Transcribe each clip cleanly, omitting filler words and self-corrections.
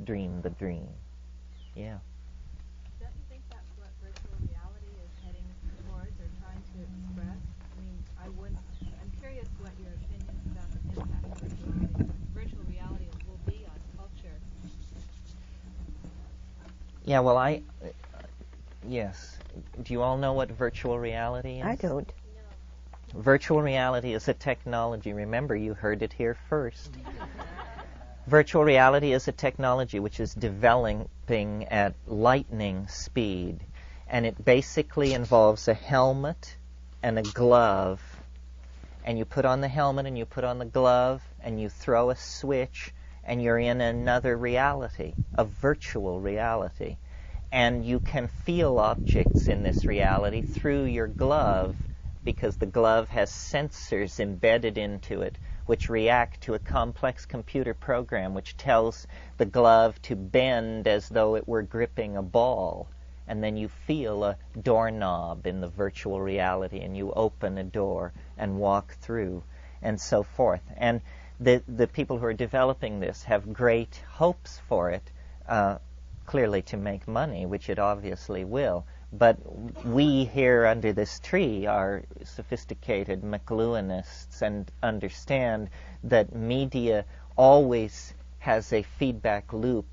dream the dream. Yeah. Don't you think that's what virtual reality is heading towards or trying to express? I mean, I'm curious what your opinions about the impact of virtual reality will be on culture. Yeah, well, yes. Do you all know what virtual reality is? I don't. No. Virtual reality is a technology. Remember, you heard it here first. Virtual reality is a technology which is developing at lightning speed. And it basically involves a helmet and a glove. And you put on the helmet and you put on the glove and you throw a switch and you're in another reality, a virtual reality. And you can feel objects in this reality through your glove because the glove has sensors embedded into it which react to a complex computer program which tells the glove to bend as though it were gripping a ball. And then you feel a doorknob in the virtual reality and you open a door and walk through and so forth. And the people who are developing this have great hopes for it, clearly to make money, which it obviously will. But we here under this tree are sophisticated McLuhanists and understand that media always has a feedback loop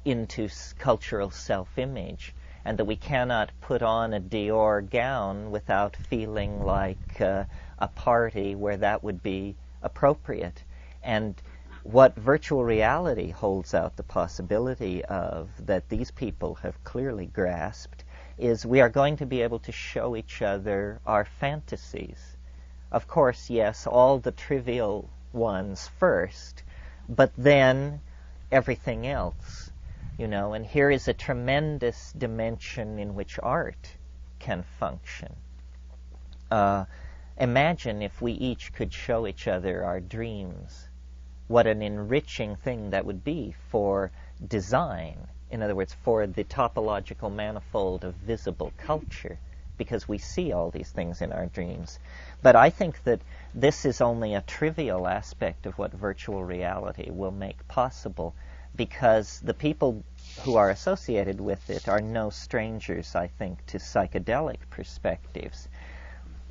into cultural self-image, and that we cannot put on a Dior gown without feeling like a party where that would be appropriate. And what virtual reality holds out the possibility of, that these people have clearly grasped, is we are going to be able to show each other our fantasies. Of course, yes, all the trivial ones first, but then everything else, you know. And here is a tremendous dimension in which art can function. Imagine if we each could show each other our dreams. What an enriching thing that would be for design. In other words, for the topological manifold of visible culture, because we see all these things in our dreams. But I think that this is only a trivial aspect of what virtual reality will make possible, because the people who are associated with it are no strangers, I think, to psychedelic perspectives.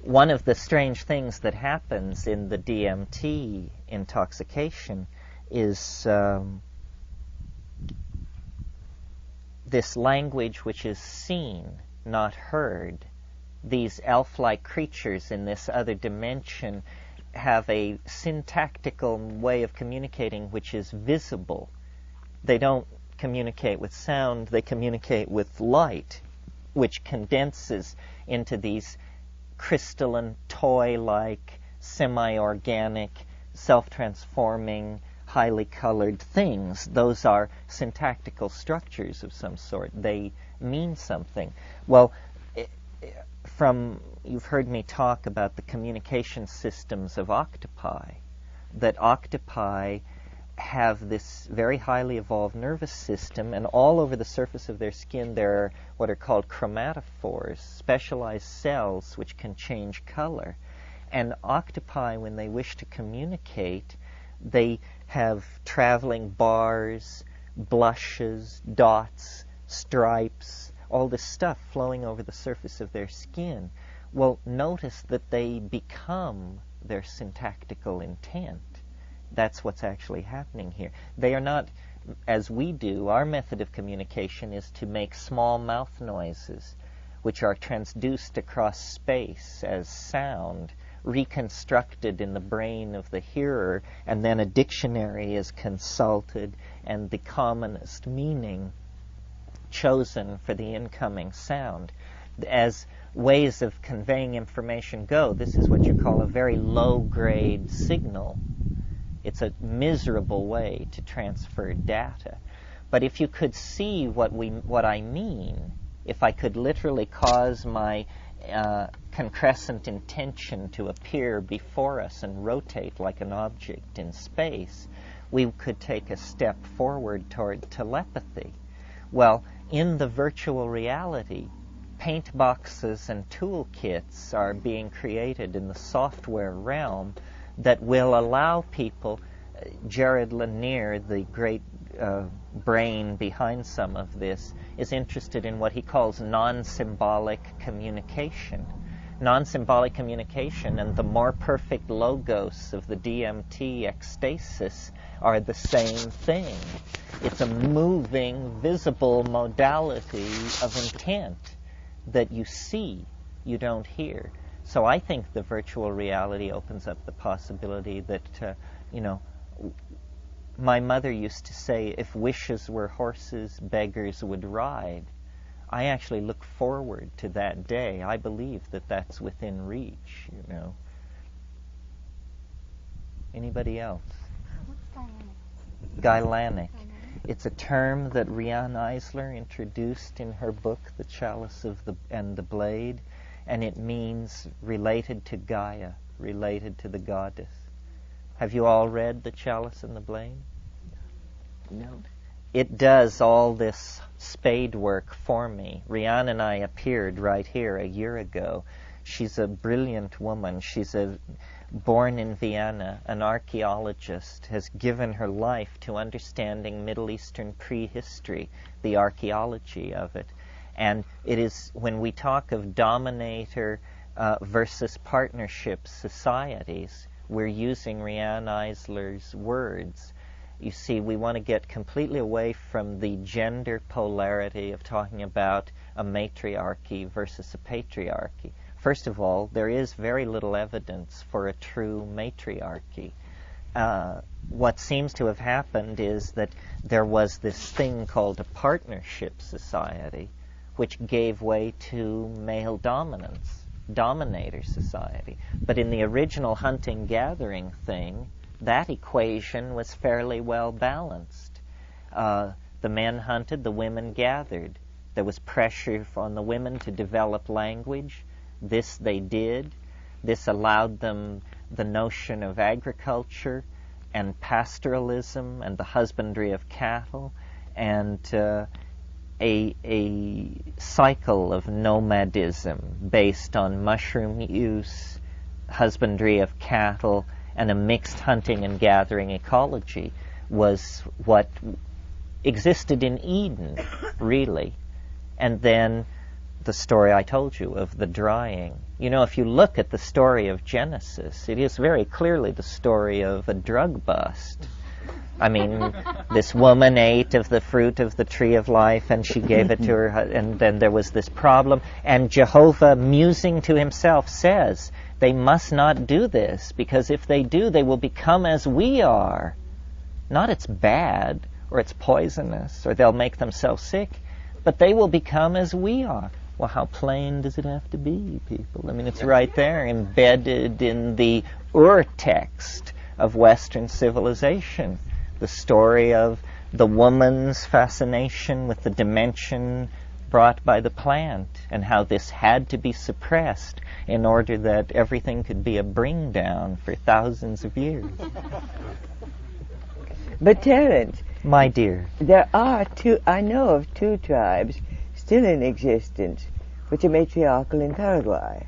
One of the strange things that happens in the DMT intoxication is this language which is seen, not heard. These elf-like creatures in this other dimension have a syntactical way of communicating which is visible. They don't communicate with sound, they communicate with light, which condenses into these crystalline, toy-like, semi-organic, self-transforming, highly colored things. Those are syntactical structures of some sort. They mean something. Well, you've heard me talk about the communication systems of octopi, that octopi have this very highly evolved nervous system, and all over the surface of their skin there are what are called chromatophores, specialized cells which can change color. And octopi, when they wish to communicate, they have traveling bars, blushes, dots, stripes, all this stuff flowing over the surface of their skin. Well, notice that they become their syntactical intent. That's what's actually happening here. They are not, as we do, our method of communication is to make small mouth noises, which are transduced across space as sound, reconstructed in the brain of the hearer, and then a dictionary is consulted, and the commonest meaning chosen for the incoming sound. As ways of conveying information go, this is what you call a very low-grade signal. It's a miserable way to transfer data. But if you could see what I mean, if I could literally cause my concrescent intention to appear before us and rotate like an object in space, we could take a step forward toward telepathy. Well, in the virtual reality, paint boxes and toolkits are being created in the software realm that will allow people. Jared Lanier, the great brain behind some of this, is interested in what he calls non-symbolic communication. Non-symbolic communication and the more perfect logos of the DMT ecstasis are the same thing. It's a moving, visible modality of intent that you see, you don't hear. So I think the virtual reality opens up the possibility that, my mother used to say, if wishes were horses, beggars would ride. I actually look forward to that day. I believe that that's within reach, Anybody else? What's Gailanic. It's a term that Riane Eisler introduced in her book, The Chalice and the Blade, and it means related to Gaia, related to the goddess. Have you all read The Chalice and the Blade? No. It does all this spade work for me. Riane and I appeared right here a year ago. She's a brilliant woman. She's born in Vienna, an archaeologist, has given her life to understanding Middle Eastern prehistory, the archaeology of it. And it is, when we talk of dominator versus partnership societies, we're using Riane Eisler's words. You see, we want to get completely away from the gender polarity of talking about a matriarchy versus a patriarchy. First of all, there is very little evidence for a true matriarchy. What seems to have happened is that there was this thing called a partnership society, which gave way to male dominance, dominator society. But in the original hunting-gathering thing, that equation was fairly well balanced. The men hunted, the women gathered. There was pressure on the women to develop language. This they did. This allowed them the notion of agriculture and pastoralism and the husbandry of cattle and a cycle of nomadism based on mushroom use, husbandry of cattle, and a mixed hunting and gathering ecology was what existed in Eden, really. And then the story I told you of the drying. If you look at the story of Genesis, it is very clearly the story of a drug bust. I mean, this woman ate of the fruit of the tree of life, and she gave it to her, and then there was this problem. And Jehovah, musing to himself, says, they must not do this, because if they do, they will become as we are. Not it's bad, or it's poisonous, or they'll make themselves sick, but they will become as we are. Well, how plain does it have to be, people? I mean, it's right there, embedded in the ur-text of Western civilization. The story of the woman's fascination with the dimension brought by the plant, and how this had to be suppressed in order that everything could be a bring down for thousands of years. But Terence, my dear, I know of two tribes still in existence which are matriarchal in Paraguay.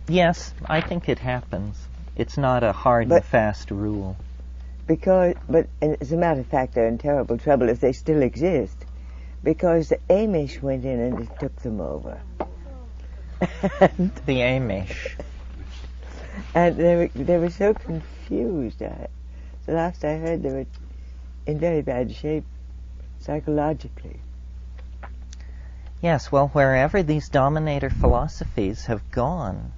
Yes, I think it happens. It's not a hard and fast rule. But as a matter of fact, they're in terrible trouble if they still exist, because the Amish went in and took them over. The Amish. And they were so confused. The last I heard, they were in very bad shape psychologically. Yes, well, wherever these dominator philosophies have gone,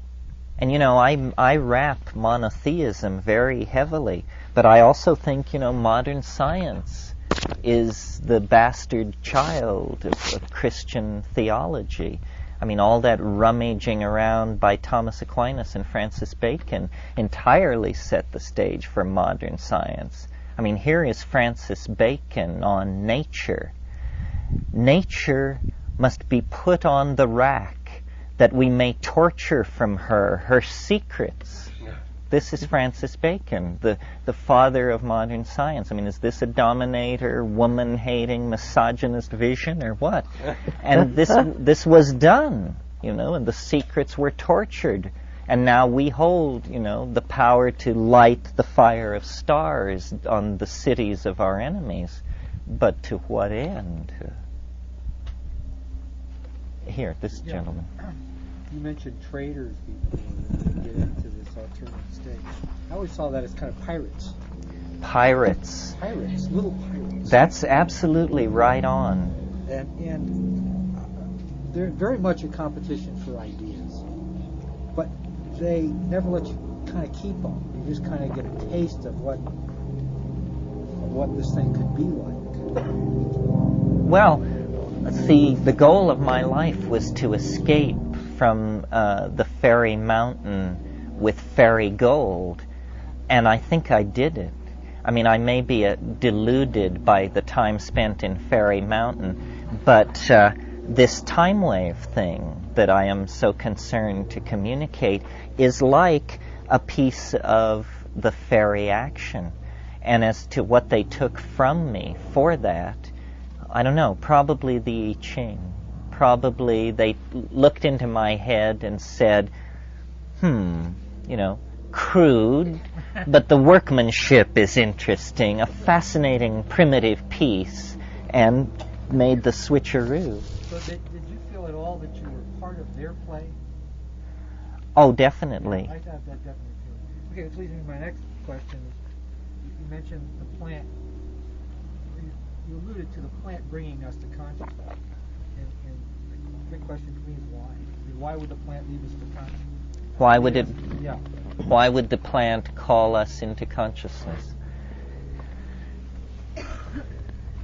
and I wrap monotheism very heavily, but I also think, modern science is the bastard child of Christian theology. I mean, all that rummaging around by Thomas Aquinas and Francis Bacon entirely set the stage for modern science. I mean, here is Francis Bacon on nature. Nature must be put on the rack that we may torture from her secrets. This is Francis Bacon, the father of modern science. I mean, is this a dominator, woman-hating, misogynist vision, or what? And this was done, and the secrets were tortured. And now we hold, the power to light the fire of stars on the cities of our enemies. But to what end? Here, this gentleman. You mentioned traders before that get into this alternative state. I always saw that as kind of pirates. Pirates. Pirates, little pirates. That's absolutely right on. And they're very much a competition for ideas. But they never let you kind of keep them. You just kind of get a taste of what this thing could be like. Well, see, the goal of my life was to escape from the fairy mountain with fairy gold, and I think I did it. I mean, I may be deluded by the time spent in Fairy Mountain, but this time wave thing that I am so concerned to communicate is like a piece of the fairy action. And as to what they took from me for that, I don't know, probably the I Ching. Probably they looked into my head and said, crude, but the workmanship is interesting, a fascinating primitive piece, and made the switcheroo. So did you feel at all that you were part of their play? Oh, definitely. I thought that definitely too. Okay, which leads me to my next question. You mentioned the plant. You alluded to the plant bringing us to consciousness. And the big question for me is why? I mean, why would the plant lead us to consciousness? Why would it? Yeah. Why would the plant call us into consciousness?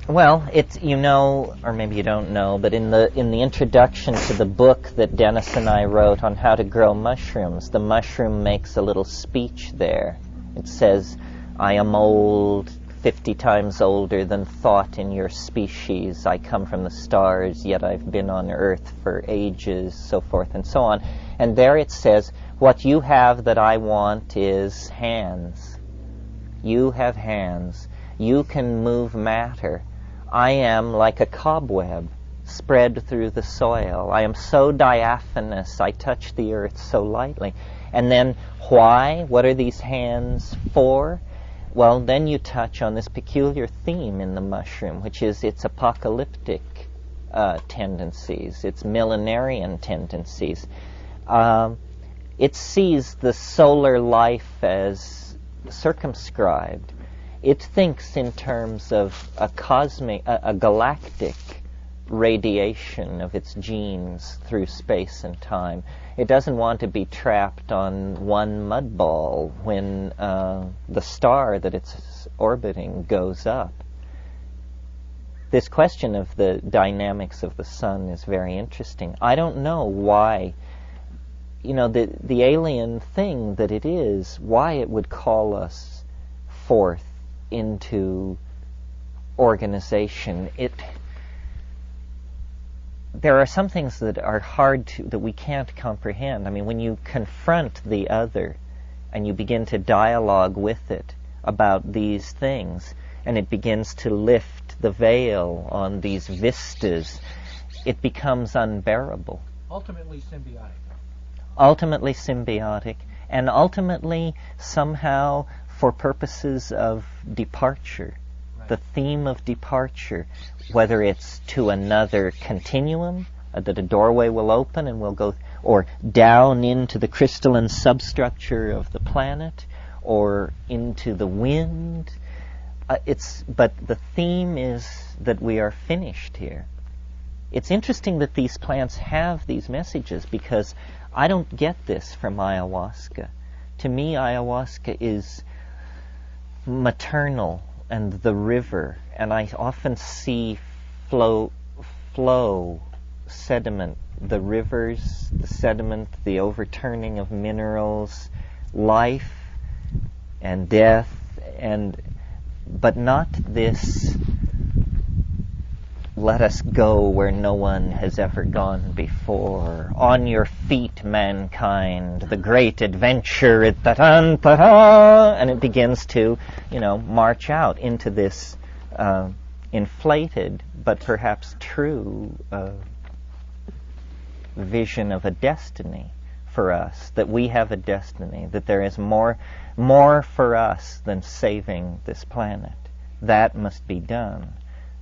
Well, it's, or maybe you don't know, but in the introduction to the book that Dennis and I wrote on how to grow mushrooms, the mushroom makes a little speech there. It says, "I am old, 50 times older than thought in your species. I come from the stars, yet I've been on Earth for ages," so forth and so on. And there it says, "What you have that I want is hands. You have hands. You can move matter. I am like a cobweb spread through the soil. I am so diaphanous. I touch the earth so lightly." And then why? What are these hands for? Well, then you touch on this peculiar theme in the mushroom, which is its apocalyptic tendencies, its millenarian tendencies. It sees the solar life as circumscribed. It thinks in terms of a galactic radiation of its genes through space and time. It doesn't want to be trapped on one mud ball when the star that it's orbiting goes up. This question of the dynamics of the sun is very interesting. I don't know why, the alien thing that it is, why it would call us forth into organization. There are some things that are that we can't comprehend. I mean, when you confront the other and you begin to dialogue with it about these things, and it begins to lift the veil on these vistas, it becomes unbearable. Ultimately symbiotic. Ultimately symbiotic, and ultimately somehow for purposes of departure. Right. The theme of departure, whether it's to another continuum, that a doorway will open and we'll go, or down into the crystalline substructure of the planet, or into the wind. But the theme is that we are finished here. It's interesting that these plants have these messages, because I don't get this from ayahuasca. To me, ayahuasca is maternal and the river, and I often see flow, sediment, the rivers, the sediment, the overturning of minerals, life and death, but not this "let us go where no one has ever gone before. On your feet, mankind, the great adventure," and it begins to, march out into this inflated but perhaps true vision of a destiny for us, that we have a destiny, that there is more for us than saving this planet. That must be done.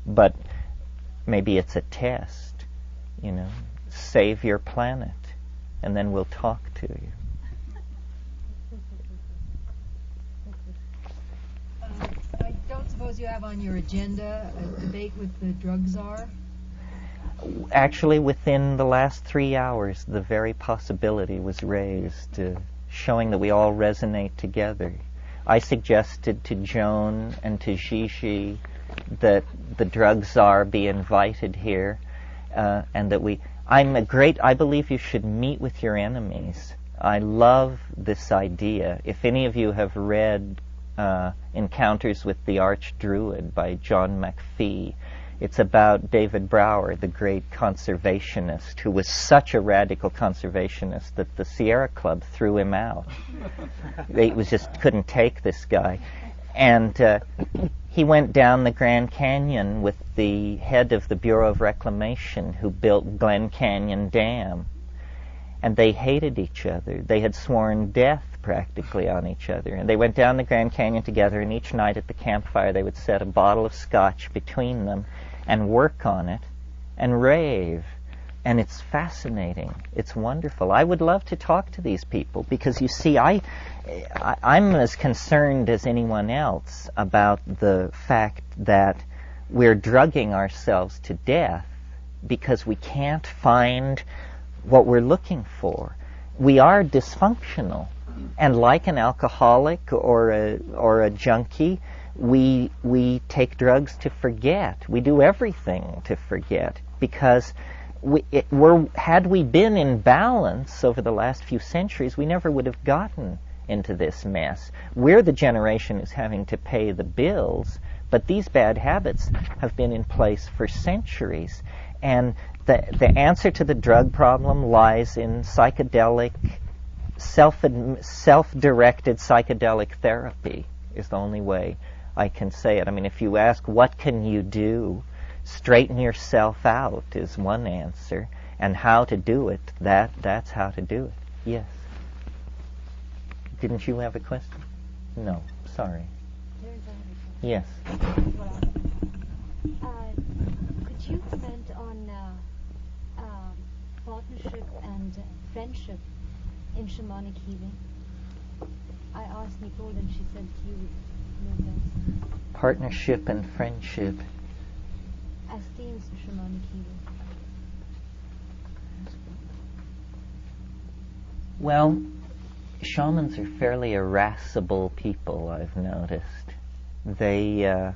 But maybe it's a test, save your planet, and then we'll talk to you. I don't suppose you have on your agenda a debate with the drug czar? Actually, within the last 3 hours, the very possibility was raised, showing that we all resonate together. I suggested to Joan and to Gigi that the drug czar be invited here, and that I believe you should meet with your enemies. I love this idea. If any of you have read Encounters with the Archdruid by John McPhee, it's about David Brower, the great conservationist, who was such a radical conservationist that the Sierra Club threw him out. They just couldn't take this guy. And he went down the Grand Canyon with the head of the Bureau of Reclamation, who built Glen Canyon Dam. And they hated each other. They had sworn death practically on each other. And they went down the Grand Canyon together, and each night at the campfire they would set a bottle of scotch between them and work on it and rave. And it's fascinating. It's wonderful. I would love to talk to these people because, you see, I'm as concerned as anyone else about the fact that we're drugging ourselves to death because we can't find what we're looking for. We are dysfunctional. And like an alcoholic or a junkie, we take drugs to forget. We do everything to forget because had we been in balance over the last few centuries, we never would have gotten into this mess. We're the generation who's having to pay the bills, but these bad habits have been in place for centuries. And the answer to the drug problem lies in psychedelic, self-directed psychedelic therapy is the only way I can say it. I mean, if you ask, what can you do? Straighten yourself out is one answer. And how to do it, that's how to do it. Yes. Didn't you have a question? No, sorry. Yes. Could you comment on partnership and friendship in shamanic healing? I asked Nicole and she said you know best. Partnership and friendship. As themes of shamanic healing. Well, shamans are fairly irascible people, I've noticed. Mircea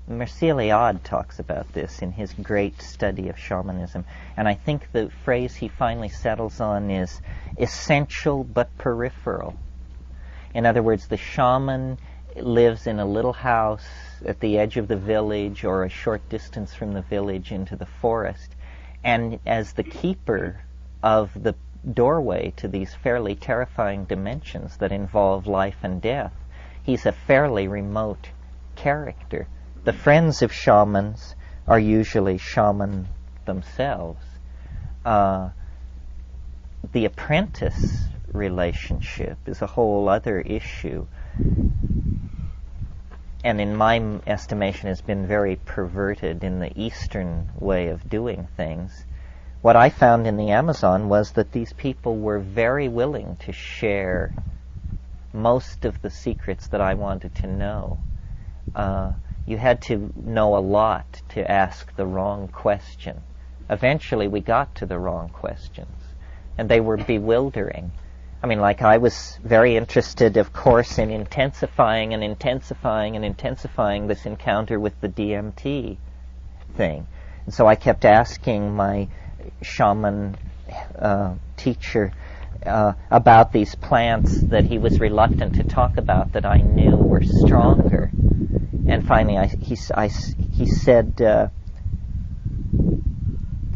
Eliade talks about this in his great study of shamanism, and I think the phrase he finally settles on is essential but peripheral. In other words, the shaman lives in a little house at the edge of the village or a short distance from the village into the forest, and as the keeper of the doorway to these fairly terrifying dimensions that involve life and death, he's a fairly remote character. The friends of shamans are usually shaman themselves. The apprentice relationship is a whole other issue, and in my estimation has been very perverted in the Eastern way of doing things. What I found in the Amazon was that these people were very willing to share most of the secrets that I wanted to know. You had to know a lot to ask the wrong question. Eventually we got to the wrong questions, and they were bewildering. I mean, like, I was very interested, of course, in intensifying this encounter with the DMT thing. And so I kept asking my shaman teacher about these plants that he was reluctant to talk about that I knew were stronger. And finally he said,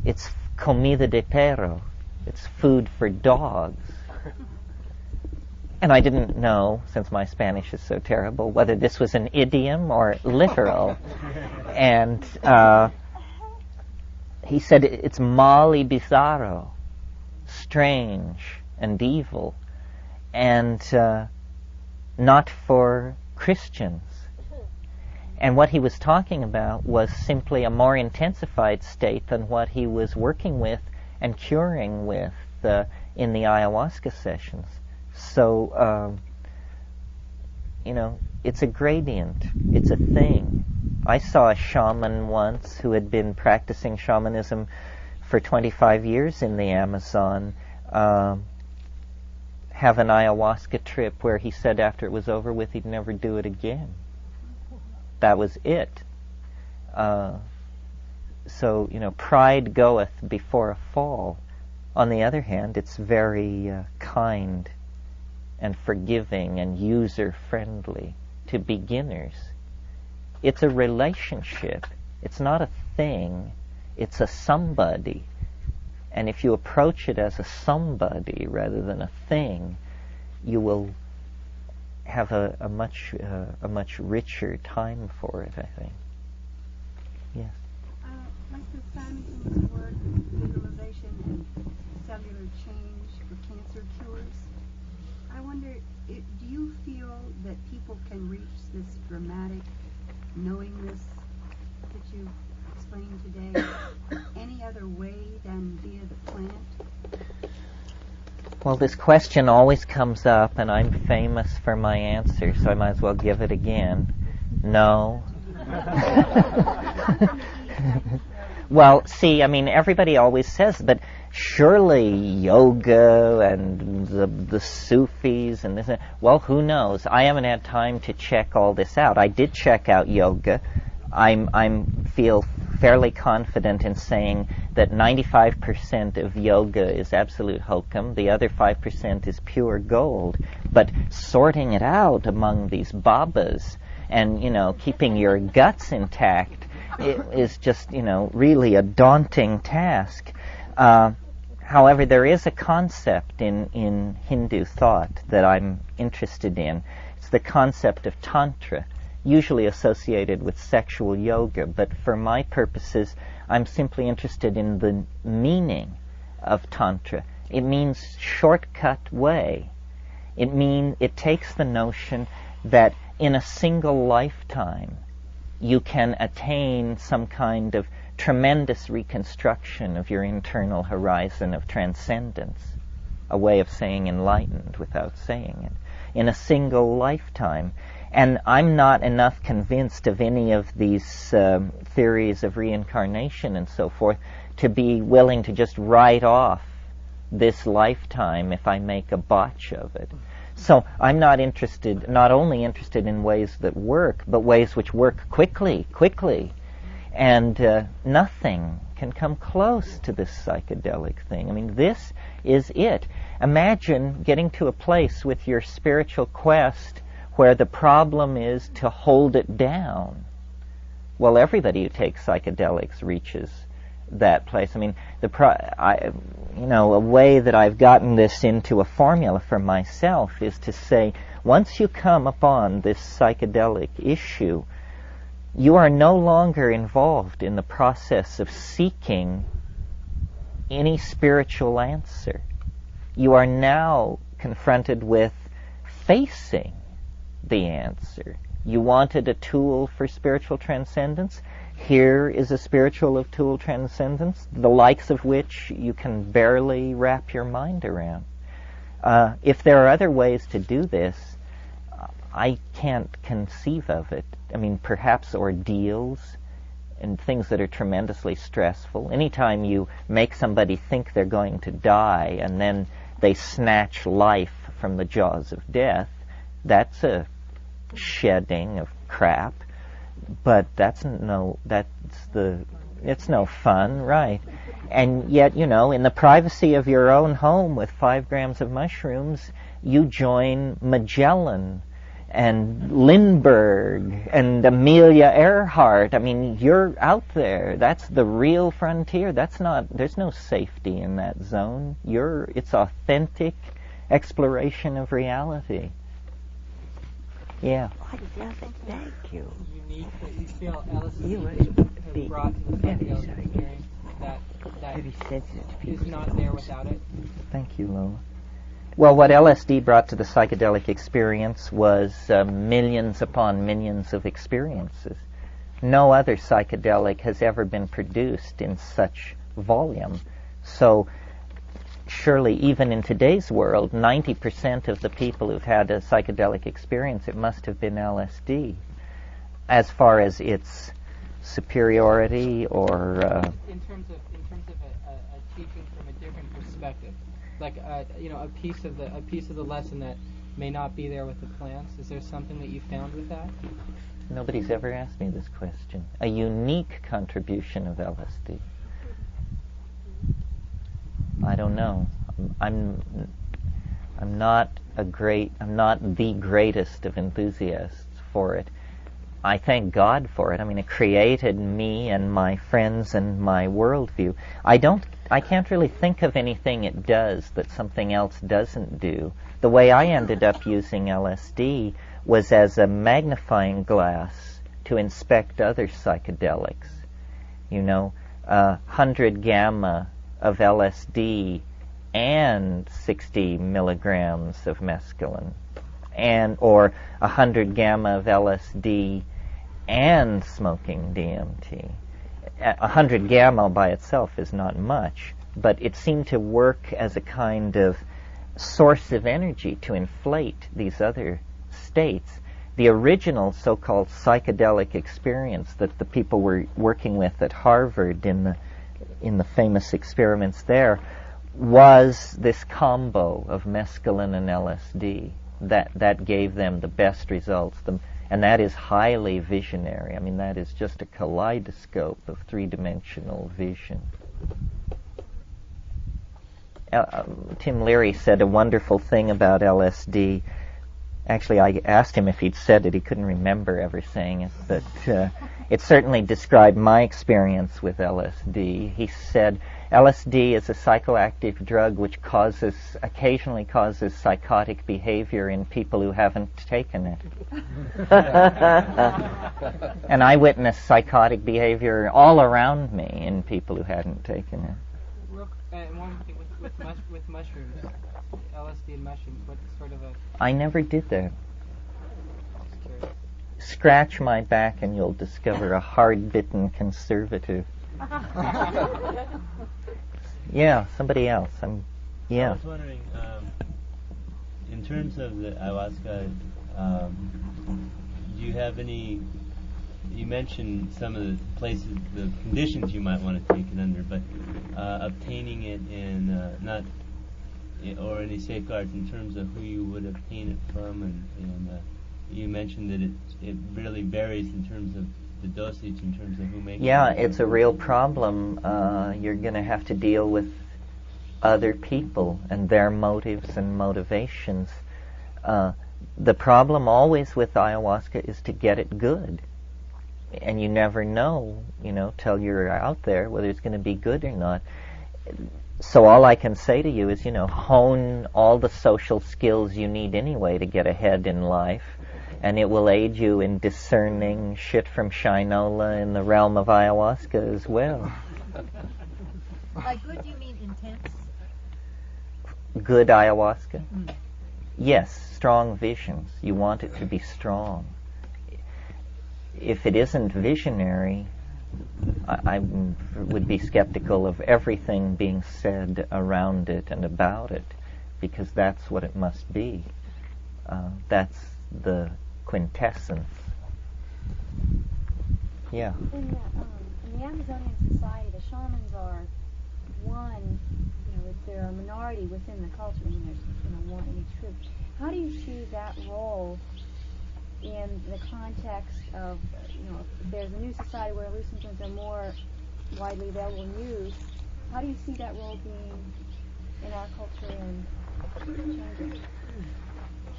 it's comida de perro, it's food for dogs. And I didn't know, since my Spanish is so terrible, whether this was an idiom or literal. And he said, it's mal y bizarro. strange and evil, and not for Christians. And what he was talking about was simply a more intensified state than what he was working with and curing with in the ayahuasca sessions. So, it's a gradient. It's a thing. I saw a shaman once who had been practicing shamanism for 25 years in the Amazon have an ayahuasca trip where he said after it was over with he'd never do it again. That was it. So, pride goeth before a fall. On the other hand, it's very kind and forgiving and user-friendly to beginners. It's a relationship. It's not a thing. It's a somebody. And if you approach it as a somebody rather than a thing, you will have a much richer time for it, I think. Yes. Like the Shamanism word, visualization and cellular change for cancer cures, I wonder, do you feel that people can reach this dramatic knowingness that you explained today any other way than via the plant? Well, this question always comes up, and I'm famous for my answer, so I might as well give it again. No. Well, see, everybody always says, but surely yoga and the Sufis and this. Well, who knows? I haven't had time to check all this out. I did check out yoga. I feel fairly confident in saying that 95% of yoga is absolute hokum. The other 5% is pure gold. But sorting it out among these babas and, keeping your guts intact is just, really a daunting task. However, there is a concept in Hindu thought that I'm interested in. It's the concept of Tantra, usually associated with sexual yoga, but for my purposes, I'm simply interested in the meaning of Tantra. It means shortcut way. It takes the notion that in a single lifetime, you can attain some kind of tremendous reconstruction of your internal horizon of transcendence, a way of saying enlightened without saying it, in a single lifetime. And I'm not enough convinced of any of these theories of reincarnation and so forth to be willing to just write off this lifetime if I make a botch of it. So I'm not only interested in ways that work, but ways which work quickly. And nothing can come close to this psychedelic thing. This is it. Imagine getting to a place with your spiritual quest where the problem is to hold it down. Well, everybody who takes psychedelics reaches that place. A way that I've gotten this into a formula for myself is to say, once you come upon this psychedelic issue, you are no longer involved in the process of seeking any spiritual answer. You are now confronted with facing the answer. You wanted a tool for spiritual transcendence? Here is a spiritual tool transcendence, the likes of which you can barely wrap your mind around. If there are other ways to do this, I can't conceive of it. Perhaps ordeals and things that are tremendously stressful. Anytime you make somebody think they're going to die and then they snatch life from the jaws of death, that's a shedding of crap. But it's no fun, right? And yet, in the privacy of your own home with 5 grams of mushrooms, you join Magellan and Lindbergh and Amelia Earhart. You're out there. That's the real frontier. There's no safety in that zone. It's authentic exploration of reality. Yeah. Thank you. Unique that you feel Alice You has must be brought to the very psychedelic sorry. experience. that Very sensitive to is people. not there without it? Thank you, Lola. Well, what LSD brought to the psychedelic experience was millions upon millions of experiences. No other psychedelic has ever been produced in such volume. So surely even in today's world, 90% of the people who've had a psychedelic experience, it must have been LSD. As far as its superiority or... in terms of a teaching from a different perspective, like a piece of the lesson that may not be there with the plants. Is there something that you found with that? Nobody's ever asked me this question. A unique contribution of LSD. I don't know. I'm not the greatest of enthusiasts for it. I thank God for it. I mean, it created me and my friends and my worldview. I can't really think of anything it does that something else doesn't do. The way I ended up using LSD was as a magnifying glass to inspect other psychedelics. 100 gamma of LSD and 60 milligrams of mescaline, or 100 gamma of LSD and smoking DMT. 100 gamma by itself is not much, but it seemed to work as a kind of source of energy to inflate these other states. The original so-called psychedelic experience that the people were working with at Harvard in the famous experiments there was this combo of mescaline and LSD that gave them the best results. And that is highly visionary. I mean, that is just a kaleidoscope of three-dimensional vision. Tim Leary said a wonderful thing about LSD. Actually, I asked him if he'd said it. He couldn't remember ever saying it, but it certainly described my experience with LSD. He said, LSD is a psychoactive drug which occasionally causes psychotic behavior in people who haven't taken it. And I witnessed psychotic behavior all around me in people who hadn't taken it. And one thing with mushrooms, LSD and mushrooms, what sort of a... I never did that. Just curious. Scratch my back and you'll discover a hard-bitten conservative. Yeah, somebody else. I was wondering, in terms of the ayahuasca, do you have any... You mentioned some of the places, the conditions you might want to take it under, but obtaining it and or any safeguards in terms of who you would obtain it from, and you mentioned that it really varies in terms of the dosage, in terms of who makes it. Yeah, it's a real problem. You're going to have to deal with other people and their motives and motivations. The problem always with ayahuasca is to get it good. And you never know, till you're out there, whether it's going to be good or not. So all I can say to you is, hone all the social skills you need anyway to get ahead in life, and it will aid you in discerning shit from shinola in the realm of ayahuasca as well. By good, you mean intense? Good ayahuasca? Yes, strong visions. You want it to be strong. If it isn't visionary, I would be skeptical of everything being said around it and about it, because that's what it must be. That's the quintessence. Yeah. In the Amazonian society, the shamans are one, they're a minority within the culture, and there's one in each group. How do you see that role in the context of, if there's a new society where hallucinogens are more widely available and used, how do you see that role being in our culture and changing?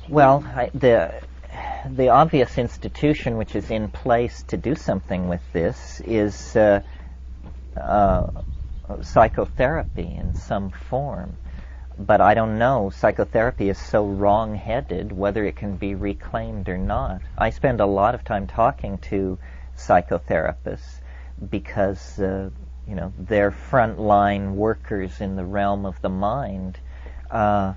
Well, the obvious institution which is in place to do something with this is psychotherapy in some form. But I don't know. Psychotherapy is so wrong-headed whether it can be reclaimed or not. I spend a lot of time talking to psychotherapists because they're frontline workers in the realm of the mind. A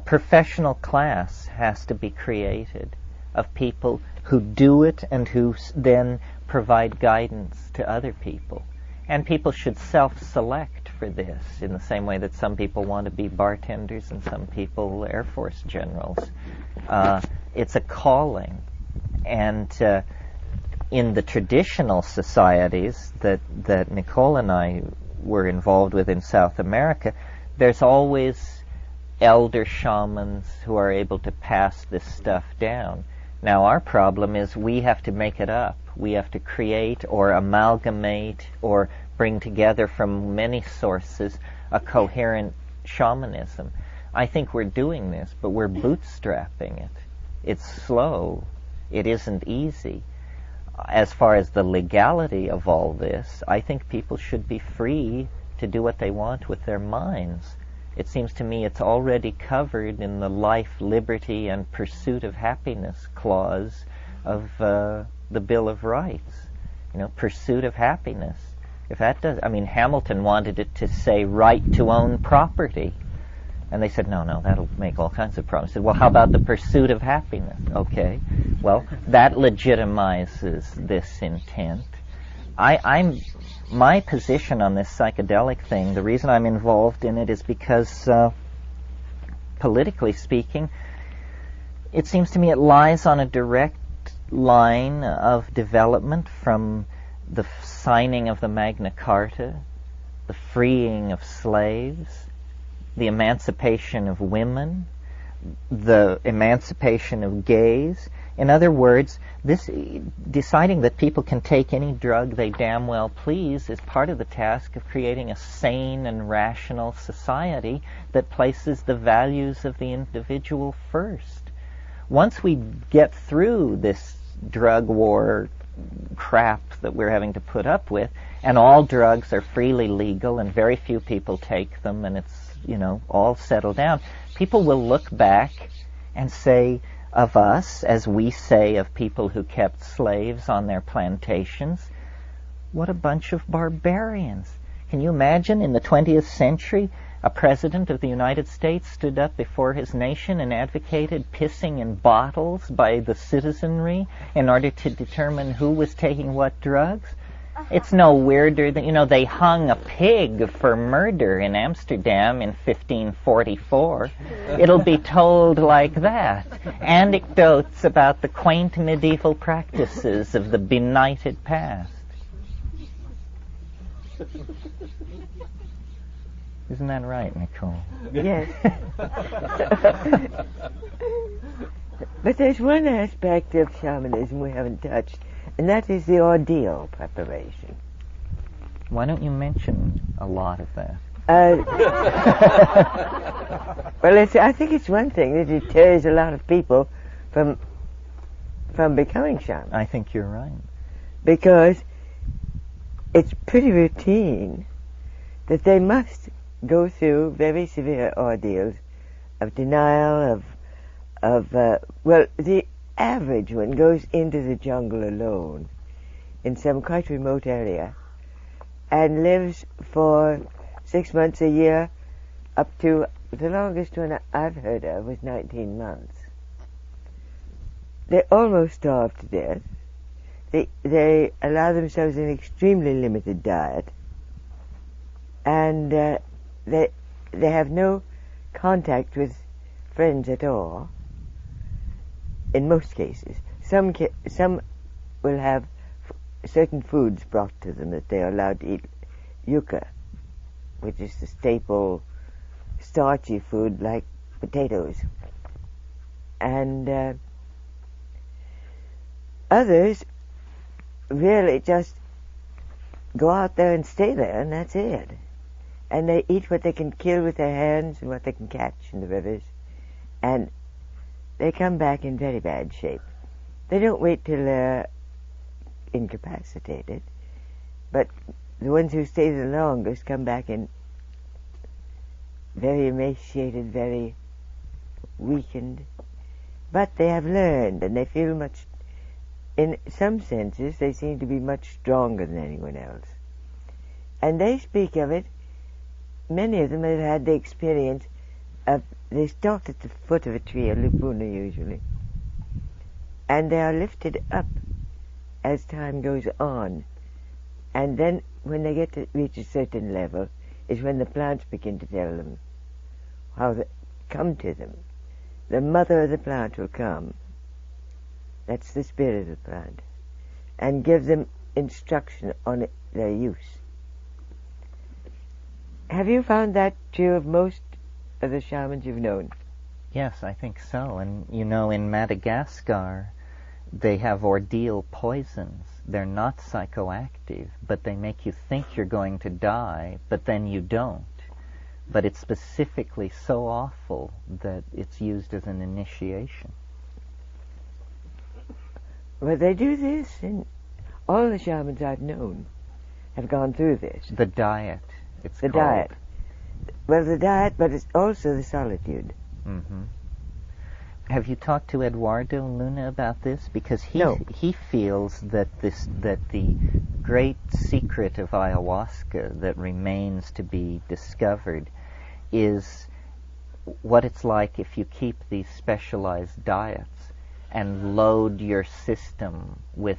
professional class has to be created of people who do it and who then provide guidance to other people. And people should self-select for this in the same way that some people want to be bartenders and some people Air Force generals. It's a calling. And in the traditional societies that Nicole and I were involved with in South America, there's always elder shamans who are able to pass this stuff down. Now our problem is we have to make it up. We have to create or amalgamate or bring together from many sources a coherent shamanism. I think we're doing this, but we're bootstrapping it. It's slow. It isn't easy. As far as the legality of all this, I think people should be free to do what they want with their minds. It seems to me it's already covered in the life, liberty, and pursuit of happiness clause of the Bill of Rights. Pursuit of happiness. If that does, Hamilton wanted it to say right to own property. And they said, no, that'll make all kinds of problems. I said, well, how about the pursuit of happiness? Okay, well, that legitimizes this intent. My position on this psychedelic thing, the reason I'm involved in it is because, politically speaking, it seems to me it lies on a direct line of development from the signing of the Magna Carta, the freeing of slaves, the emancipation of women, the emancipation of gays. In other words, this deciding that people can take any drug they damn well please is part of the task of creating a sane and rational society that places the values of the individual first. Once we get through this drug war crap that we're having to put up with, and all drugs are freely legal and very few people take them, and it's all settled down, people will look back and say of us, as we say of people who kept slaves on their plantations, what a bunch of barbarians. Can you imagine in the 20th century a president of the United States stood up before his nation and advocated pissing in bottles by the citizenry in order to determine who was taking what drugs? It's no weirder than, they hung a pig for murder in Amsterdam in 1544. It'll be told like that. Anecdotes about the quaint medieval practices of the benighted past. Isn't that right, Nicole? Yes. But there's one aspect of shamanism we haven't touched, and that is the ordeal preparation. Why don't you mention a lot of that? Well, I think it's one thing that deters a lot of people from becoming shamans. I think you're right. Because it's pretty routine that they must go through very severe ordeals of denial, the average one goes into the jungle alone in some quite remote area and lives for 6 months, a year, up to the longest one I've heard of was 19 months. They almost starve to death. They allow themselves an extremely limited diet, and they have no contact with friends at all. In most cases, some will have certain foods brought to them that they are allowed to eat. Yucca, which is the staple starchy food like potatoes, and others really just go out there and stay there, and that's it. And they eat what they can kill with their hands and what they can catch in the rivers, and they come back in very bad shape. They don't wait till they're incapacitated, but the ones who stay the longest come back in very emaciated, very weakened. But they have learned, and they feel much in some senses, they seem to be much stronger than anyone else. And they speak of it, many of them have had the experience of, they start at the foot of a tree, a lupuna usually, and they are lifted up as time goes on. And then when they get to reach a certain level is when the plants begin to tell them how they come to them. The mother of the plant will come, that's the spirit of the plant, and give them instruction on their use. Have you found that true of most of the shamans you've known? Yes, I think so. And you know, in Madagascar, they have ordeal poisons. They're not psychoactive, but they make you think you're going to die, but then you don't. But it's specifically so awful that it's used as an initiation. Well, they do this, and all the shamans I've known have gone through this. The diet, it's the called. diet. Well, the diet, but it's also the solitude. Mm-hmm. Have you talked to Eduardo Luna about this? Because he feels that the great secret of ayahuasca that remains to be discovered is what it's like if you keep these specialized diets and load your system with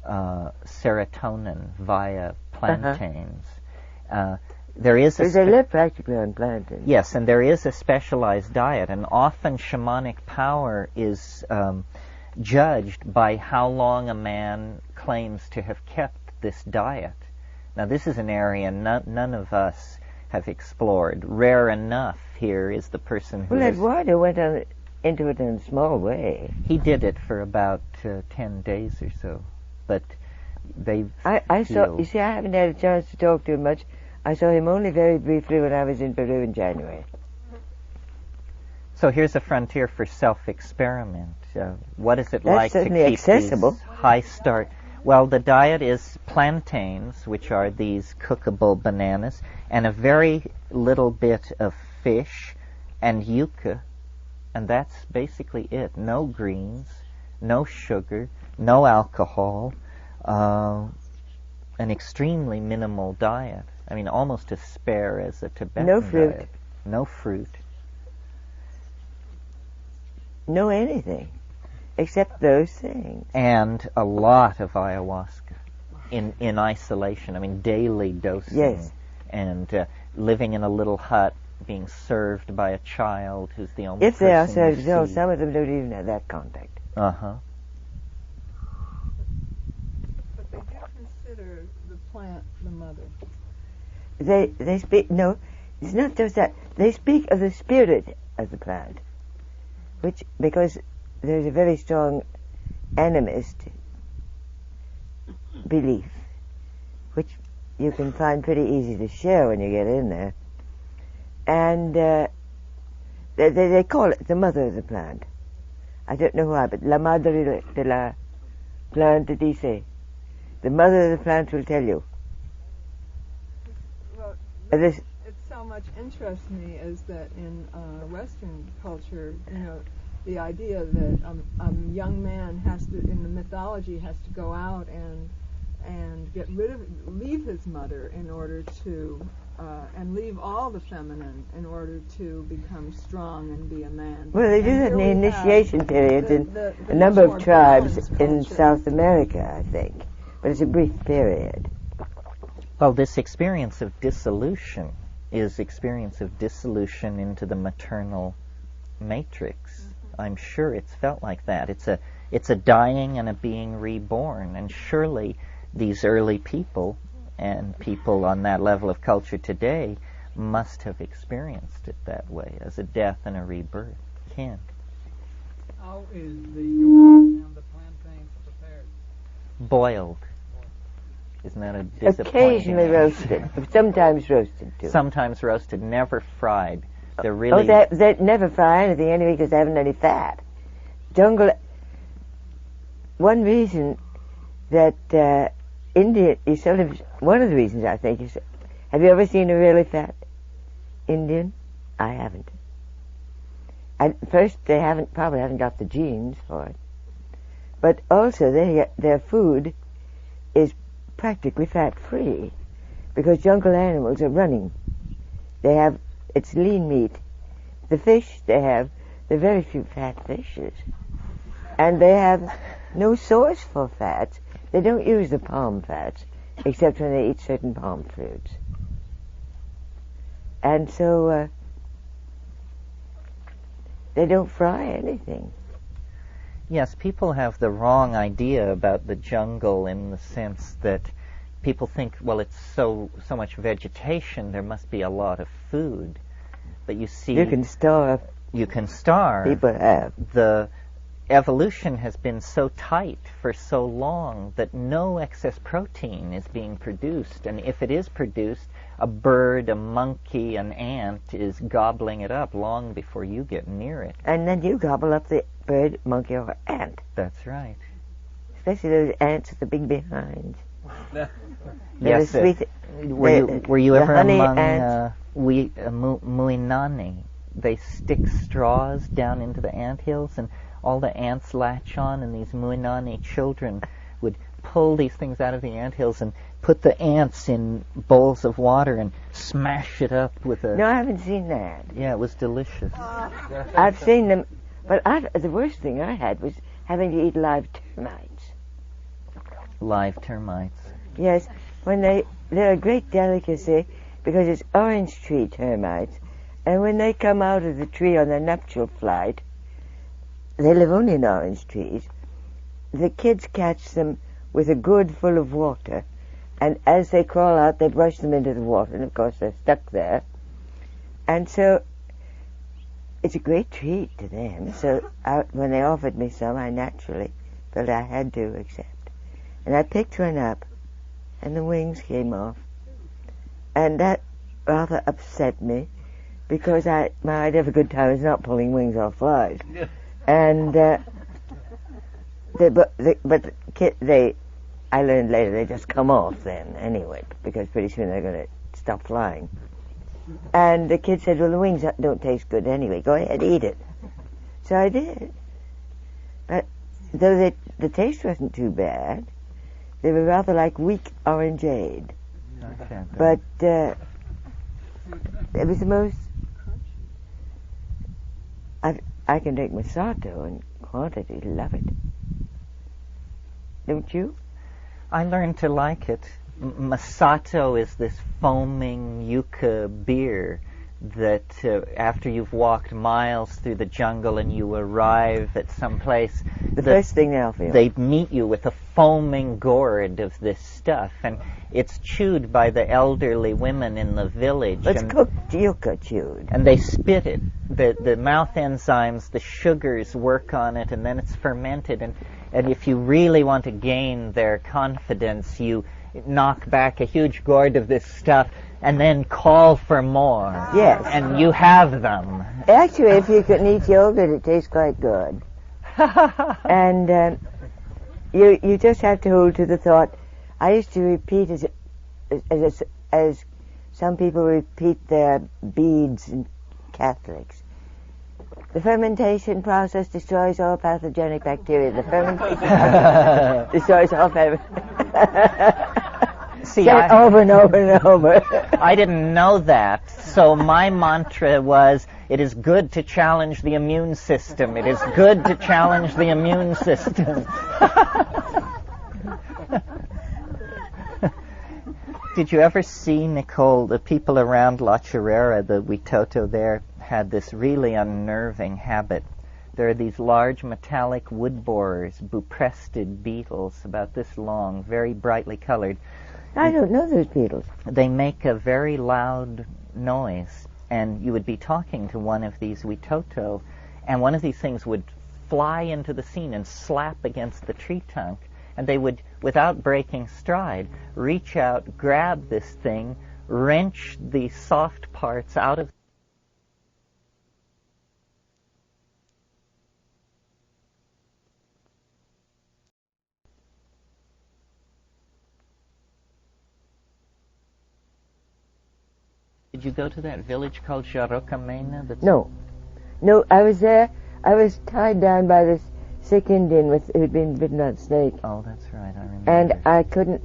serotonin via plantains. There is they live practically on plantains. Yes, and there is a specialized diet, and often shamanic power is judged by how long a man claims to have kept this diet. Now, this is an area none of us have explored. Rare enough here is the person who... Well, Eduardo went into it in a small way. He did it for about 10 days or so, but I saw... You see, I haven't had a chance to talk to him much. I saw him only very briefly when I was in Peru in January. So here's a frontier for self-experiment. What is it That's like to certainly keep accessible. these high start? Well, the diet is plantains, which are these cookable bananas, and a very little bit of fish and yucca, and that's basically it. No greens, no sugar, no alcohol, an extremely minimal diet. I mean, almost as spare as a Tibetan No fruit. diet. No fruit. No anything, except those things. And a lot of ayahuasca in isolation. I mean, daily dosing. Yes. And living in a little hut, being served by a child who's the only If they are person served you at all, see. some of them don't even have that contact. Uh-huh. But they do consider the plant the mother. They speak, no, it's not just that. They speak of the spirit of the plant, which, because there's a very strong animist belief, which you can find pretty easy to share when you get in there. And they call it the mother of the plant. I don't know why, but la madre de la planta dice. The mother of the plant will tell you. Well, it so much interests me is that in Western culture, you know, the idea that a young man has to, in the mythology, has to go out and leave his mother in order to, and leave all the feminine in order to become strong and be a man. Well, they do that in the initiation periods in a number of tribes in South America, I think. But it's a brief period. Well, this experience of dissolution is experience of dissolution into the maternal matrix. I'm sure it's felt like that. It's a dying and a being reborn, and surely these early people and people on that level of culture today must have experienced it that way, as a death and a rebirth. Can. How is the yucca and the plantains prepared? Boiled. Isn't that a disappointing Occasionally answer? roasted, sometimes roasted too. Sometimes roasted, never fried. They're really... Oh, they never fry anything anyway because they haven't any fat. Jungle... One reason that India is seldom... One of the reasons, I think, is... Have you ever seen a really fat Indian? I haven't. And first, they probably haven't got the genes for it. But also their food is practically fat-free because jungle animals are running. It's lean meat. The fish they have, there are very few fat fishes. And they have no source for fats. They don't use the palm fats, except when they eat certain palm fruits. And so they don't fry anything. Yes, people have the wrong idea about the jungle in the sense that people think, well, it's so much vegetation, there must be a lot of food. But you see... You can starve. You can starve. People have. The evolution has been so tight for so long that no excess protein is being produced. And if it is produced, a bird, a monkey, an ant is gobbling it up long before you get near it. And then you gobble up the bird, monkey, or ant. That's right. Especially those ants with the big behinds. Yes. Were you ever among Muinani? They stick straws down into the anthills, and all the ants latch on, and these Muinani children would pull these things out of the anthills and put the ants in bowls of water and smash it up with a... No, I haven't seen that. Yeah, it was delicious. I've seen them, but the worst thing I had was having to eat live termites. Live termites. Yes, they're a great delicacy because it's orange tree termites, and when they come out of the tree on their nuptial flight, they live only in orange trees. The kids catch them with a gourd full of water, and as they crawl out, they brush them into the water, and of course they're stuck there. And so it's a great treat to them. So when they offered me some, I naturally felt I had to accept. And I picked one up, and the wings came off. And that rather upset me, because I'd have a good time is not pulling wings off flies. And I learned later they just come off then anyway, because pretty soon they're going to stop flying. And the kid said, well, the wings don't taste good anyway. Go ahead, eat it. So I did. But though the taste wasn't too bad, they were rather like weak orangeade. Okay. But it was the most... I can drink Masato in quantity, love it. Don't you? I learned to like it. Masato is this foaming yucca beer that after you've walked miles through the jungle and you arrive at some place, the first thing they'll feel, they meet you with a foaming gourd of this stuff, and it's chewed by the elderly women in the village. It's cooked yucca chewed. And they spit it. The mouth enzymes, the sugars work on it, and then it's fermented. And if you really want to gain their confidence, you knock back a huge gourd of this stuff and then call for more. Yes. And you have them. Actually, if you can eat yogurt, it tastes quite good. And you just have to hold to the thought. I used to repeat as some people repeat their beads in Catholics. The fermentation process destroys all pathogenic bacteria. The fermentation process destroys all See, over and over and over. I didn't know that, so my mantra was, it is good to challenge the immune system. It is good to challenge the immune system. Did you ever see, Nicole, the people around La Chirera, the Witoto there, had this really unnerving habit. There are these large metallic wood borers, buprestid beetles, about this long, very brightly colored. I don't know those beetles. They make a very loud noise, and you would be talking to one of these Witoto, and one of these things would fly into the scene and slap against the tree trunk, and they would, without breaking stride, reach out, grab this thing, wrench the soft parts out of. Did you go to that village called Jarocamena? No, I was there. I was tied down by this sick Indian who'd been bitten by a snake. Oh, that's right. I remember. And I couldn't.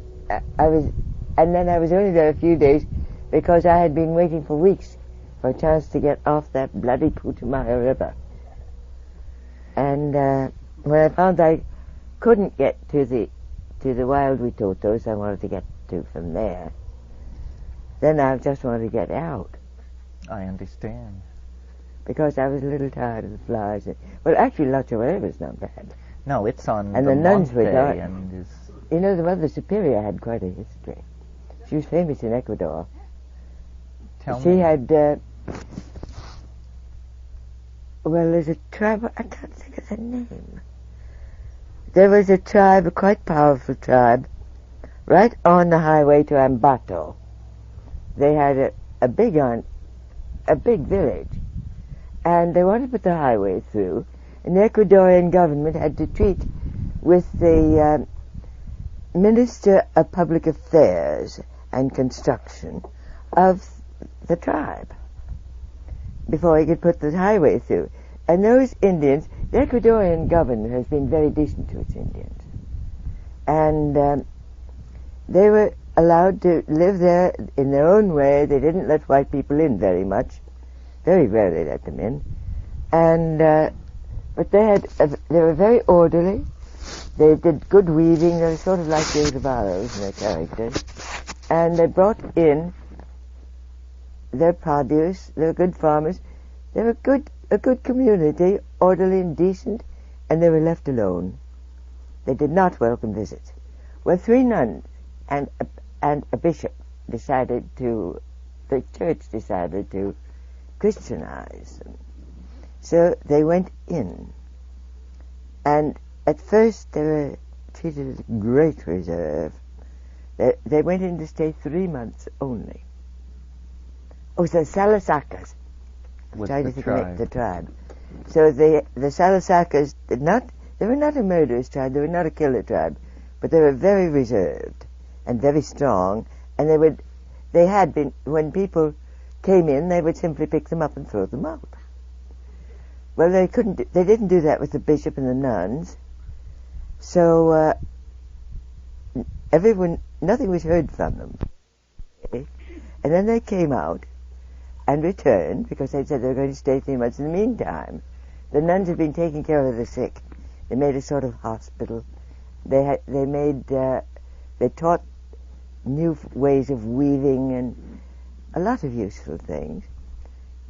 And then I was only there a few days because I had been waiting for weeks for a chance to get off that bloody Putumayo River. And when I found I couldn't get to the wild Witotos I wanted to get to from there, then I just wanted to get out. I understand. Because I was a little tired of the flies. Well, actually, La Chorrera was not bad. No, it's on and the nuns were Monte dark. and is... You know, the Mother Superior had quite a history. She was famous in Ecuador. She had, well, there's a tribe, I can't think of the name. There was a tribe, a quite powerful tribe, right on the highway to Ambato. They had a big village, and they wanted to put the highway through, and the Ecuadorian government had to treat with the Minister of Public Affairs and Construction of the tribe before he could put the highway through. And those Indians, the Ecuadorian government has been very decent to its Indians. And they were allowed to live there in their own way. They didn't let white people in very much. Very rarely let them in. And but they were very orderly. They did good weaving. They were sort of like the Otavalos in their characters. And they brought in their produce. They were good farmers. They were a good community, orderly and decent, and they were left alone. They did not welcome visits. Well, 3 nuns and a bishop the church decided to Christianize them. So they went in. And at first they were treated with great reserve. They went in to stay 3 months only. Oh, so Salasakas. Was Trying to the think of tribe. the tribe. So the Salasakas they were not a murderous tribe, they were not a killer tribe, but they were very reserved and very strong, and they had been, when people came in, they would simply pick them up and throw them out. Well, they didn't do that with the bishop and the nuns, so nothing was heard from them. And then they came out and returned, because they said they were going to stay 3 months. In the meantime, the nuns had been taking care of the sick. They made a sort of hospital. They taught new ways of weaving and a lot of useful things.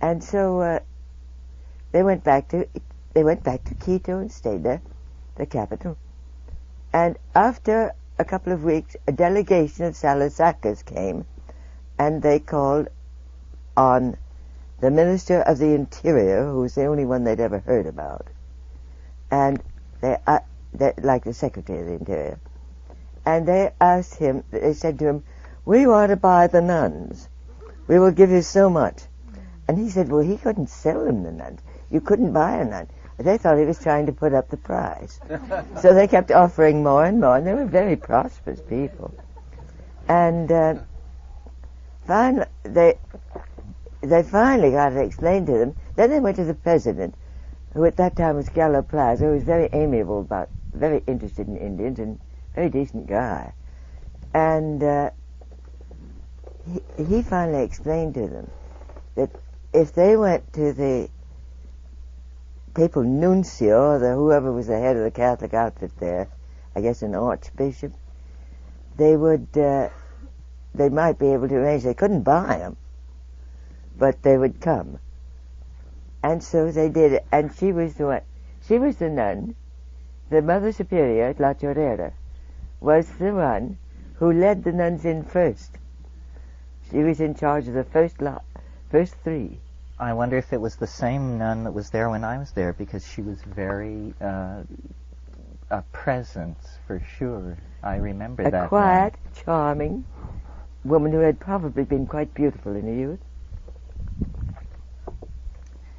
And so they went back to Quito and stayed there, the capital. And after a couple of weeks, a delegation of Salasakas came, and they called on the Minister of the Interior, who was the only one they'd ever heard about, and they like the Secretary of the Interior, and they said to him, "We want to buy the nuns. We will give you so much." And he said, well, he couldn't sell them the nuns. You couldn't buy a nun. They thought he was trying to put up the price. So they kept offering more and more, and they were very prosperous people. And finally, they finally got it explained to them. Then they went to the president, who at that time was Gallo Plaza, who was very amiable, very interested in Indians, and very decent guy. And he finally explained to them that if they went to the papal nuncio, or whoever was the head of the Catholic outfit there, I guess an archbishop, they might be able to arrange. They couldn't buy them, but they would come. And so they did it. And she was the nun, the Mother Superior at La Chorrera, was the one who led the nuns in first. She was in charge of the first 3. I wonder if it was the same nun that was there when I was there, because she was very a presence for sure. I remember that. A quiet, charming woman who had probably been quite beautiful in her youth.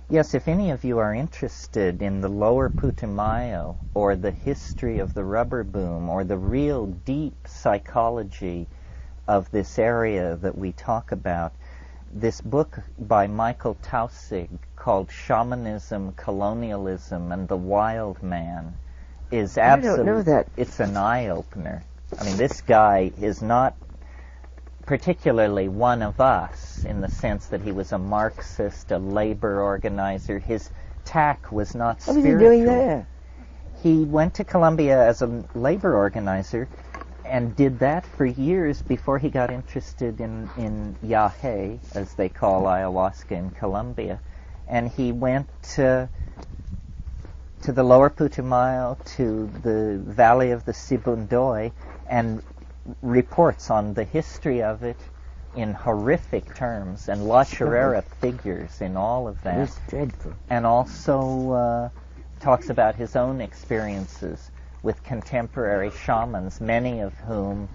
Yes, if any of you are interested in the lower Putumayo, or the history of the rubber boom, or the real deep psychology of this area that we talk about, this book by Michael Tausig called Shamanism, Colonialism, and the Wild Man is I don't know absolute. that. It's an eye-opener. I mean, this guy is not particularly one of us in the sense that he was a Marxist, a labor organizer. His tack was not What was spiritual. he doing there? He went to Colombia as a labor organizer and did that for years before he got interested in yahe, as they call ayahuasca in Colombia. And he went to the lower Putumayo, to the valley of the Sibundoy, and reports on the history of it in horrific terms, and La Chorrera figures in all of that. It's dreadful. And also talks about his own experiences with contemporary shamans, many of whom,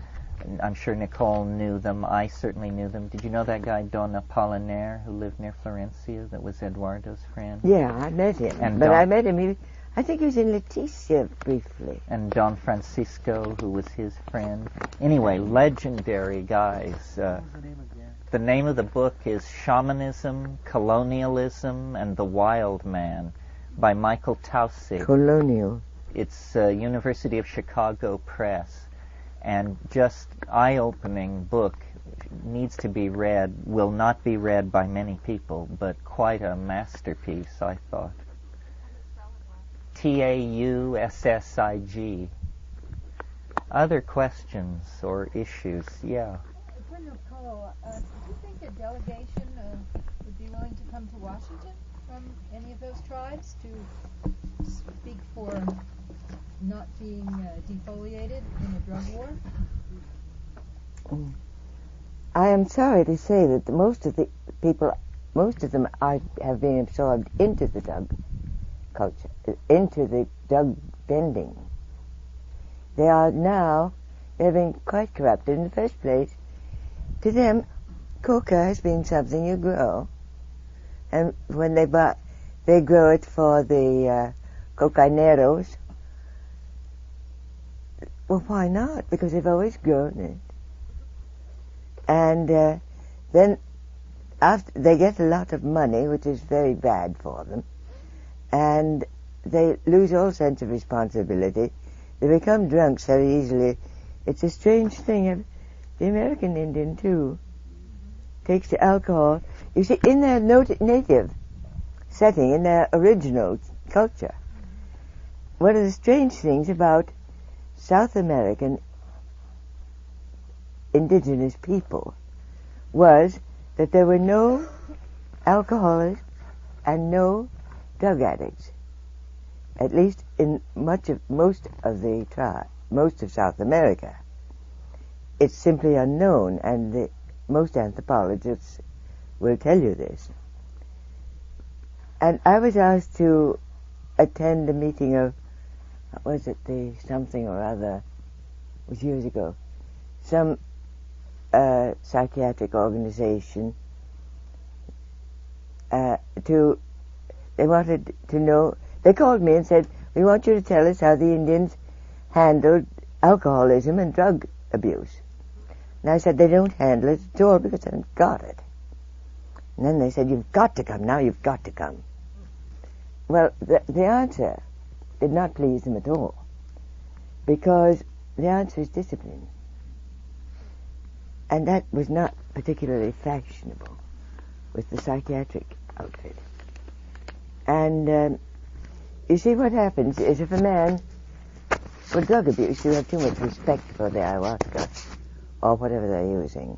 I'm sure Nicole knew them, I certainly knew them. Did you know that guy, Don Apollinaire, who lived near Florencia, that was Eduardo's friend? Yeah, I met him. And but Don- I met him, I think he was in Leticia briefly. And Don Francisco, who was his friend. Anyway, legendary guys. What was the name again? The name of the book is Shamanism, Colonialism, and the Wild Man by Michael Tausig. Colonial. It's University of Chicago Press, and just eye-opening book, needs to be read, will not be read by many people, but quite a masterpiece, I thought. Taussig. Other questions or issues? Yeah. For Nicole, do you think a delegation would be willing to come to Washington from any of those tribes to speak for not being defoliated in a drug war? I am sorry to say that most of them have been absorbed into the drug culture, into the drug vending. They've been quite corrupted. In the first place, to them, coca has been something you grow. And when they grow it for the cocaneros. Well, why not? Because they've always grown it. And then after they get a lot of money, which is very bad for them, and they lose all sense of responsibility. They become drunks very easily. It's a strange thing. The American Indian, too, takes to alcohol. You see, in their native setting, in their original culture, one of the strange things about South American indigenous people was that there were no alcoholics and no drug addicts. At least in most of South America. It's simply unknown, and most anthropologists will tell you this. And I was asked to attend a meeting of, what was it, the something or other, it was years ago, some psychiatric organization. They wanted to know, they called me and said, we want you to tell us how the Indians handled alcoholism and drug abuse. And I said, they don't handle it at all because they haven't got it. And then they said, you've got to come, now you've got to come. Well, the answer did not please them at all, because the answer is discipline. And that was not particularly fashionable with the psychiatric outfit. And you see, what happens is if a man, for drug abuse, you have too much respect for the ayahuasca or whatever they're using.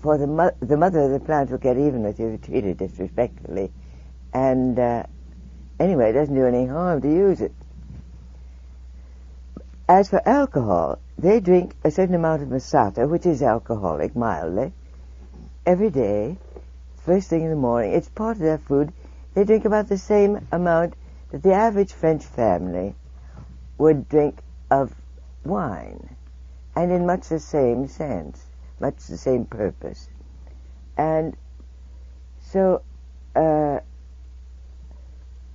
For the mother of the plant will get even with you if you treat it disrespectfully. And anyway, it doesn't do any harm to use it. As for alcohol, they drink a certain amount of masata, which is alcoholic, mildly, every day, first thing in the morning. It's part of their food. They drink about the same amount that the average French family would drink of wine, and in much the same sense, much the same purpose. And so,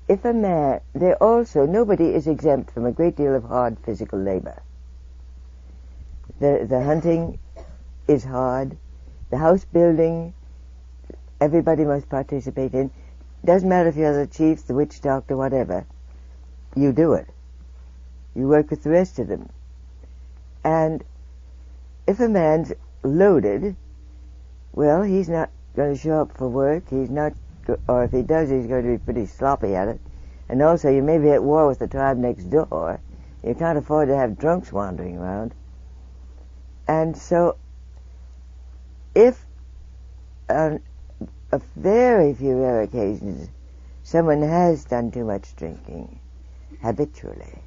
if a man, nobody is exempt from a great deal of hard physical labor. The hunting is hard. The house building, everybody must participate in. Doesn't matter if you're the chief, the witch doctor, whatever. you do it. You work with the rest of them. And if a man's loaded, well, he's not going to show up for work. He's not, or if he does, he's going to be pretty sloppy at it. And also, you may be at war with the tribe next door. You can't afford to have drunks wandering around. And so, if on a very few rare occasions someone has done too much drinking habitually,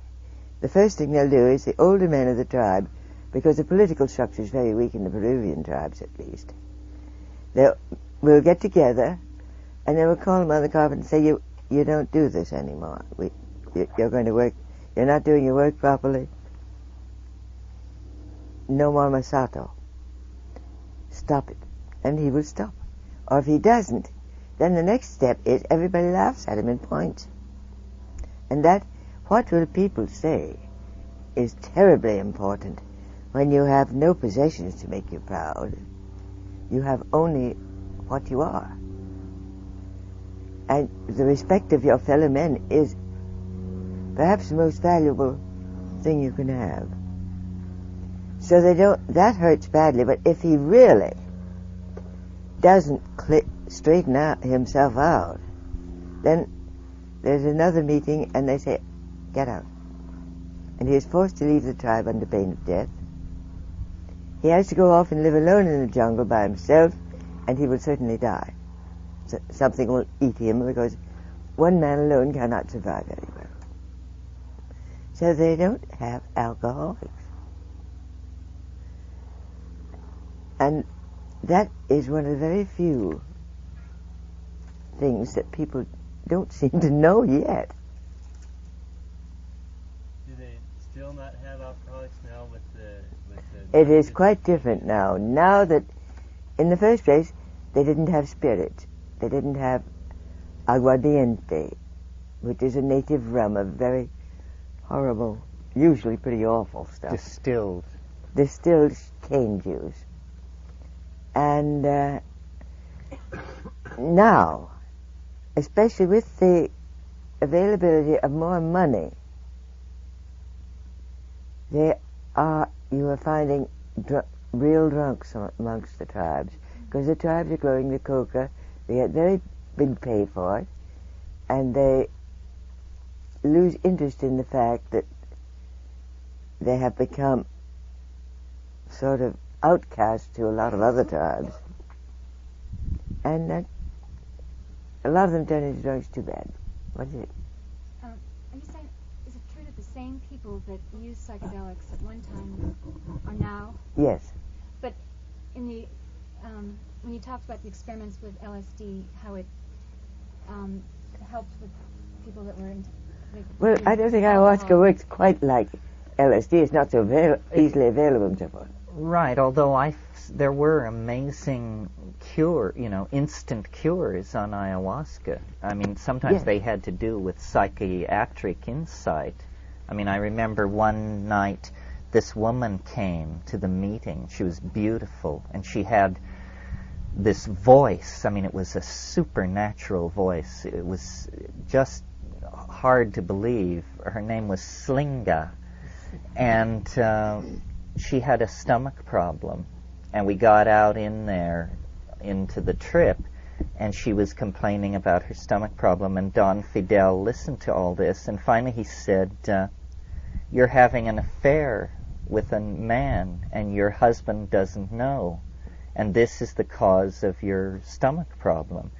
the first thing they'll do is the older men of the tribe, because the political structure is very weak in the Peruvian tribes at least, we'll get together and they will call him on the carpet and say, you don't do this anymore. You're going to work, you're not doing your work properly. No more masato. Stop it. And he will stop. Or if he doesn't, then the next step is everybody laughs at him and points. And that, what will people say, is terribly important when you have no possessions to make you proud. You have only what you are. And the respect of your fellow men is perhaps the most valuable thing you can have. So that hurts badly, but if he really doesn't straighten himself out, then there's another meeting and they say, get out. And he is forced to leave the tribe under pain of death. He has to go off and live alone in the jungle by himself, and he will certainly die. Something will eat him, because one man alone cannot survive very well. So they don't have alcoholics. And that is one of the very few things that people don't seem to know yet. Do they still not have alcoholics now with the It is quite different now. Now that, in the first place, they didn't have spirits. They didn't have aguardiente, which is a native rum of very horrible, usually pretty awful stuff. Distilled cane juice. And now, especially with the availability of more money, you are finding real drunks amongst the tribes, because the tribes are growing the coca. They get very big pay for it, and they lose interest in the fact that they have become sort of outcasts to a lot of other tribes, and that a lot of them turn into drunks. Too bad. What is it? Are you saying, is it true that the same people that used psychedelics at one time are now? Yes. But in the when you talked about the experiments with LSD, how it helped with people that were into... Well, I don't think ayahuasca works quite like LSD. It's not so easily available and so forth. Right, although there were amazing instant cures on ayahuasca. I mean, sometimes they had to do with psychiatric insight. I mean, I remember one night this woman came to the meeting. She was beautiful, and she had this voice. I mean, it was a supernatural voice. It was just hard to believe. Her name was Slinga, and she had a stomach problem. And we got out into the trip, and she was complaining about her stomach problem, and Don Fidel listened to all this, and finally he said, you're having an affair with a man, and your husband doesn't know. And this is the cause of your stomach problem.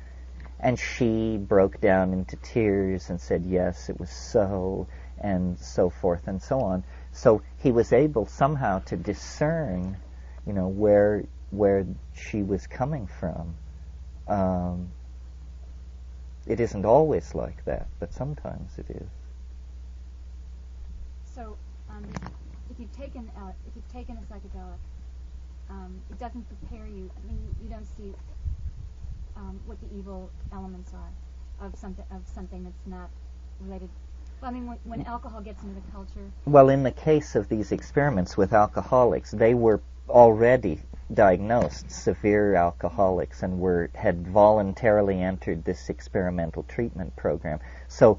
And she broke down into tears and said, yes, it was so, and so forth and so on. So he was able somehow to discern, where she was coming from. It isn't always like that, but sometimes it is. So, if you've taken a psychedelic, it doesn't prepare you. I mean, you don't see what the evil elements are of something that's not related. Well, I mean, when alcohol gets into the culture. Well, in the case of these experiments with alcoholics, they were already diagnosed severe alcoholics and had voluntarily entered this experimental treatment program. So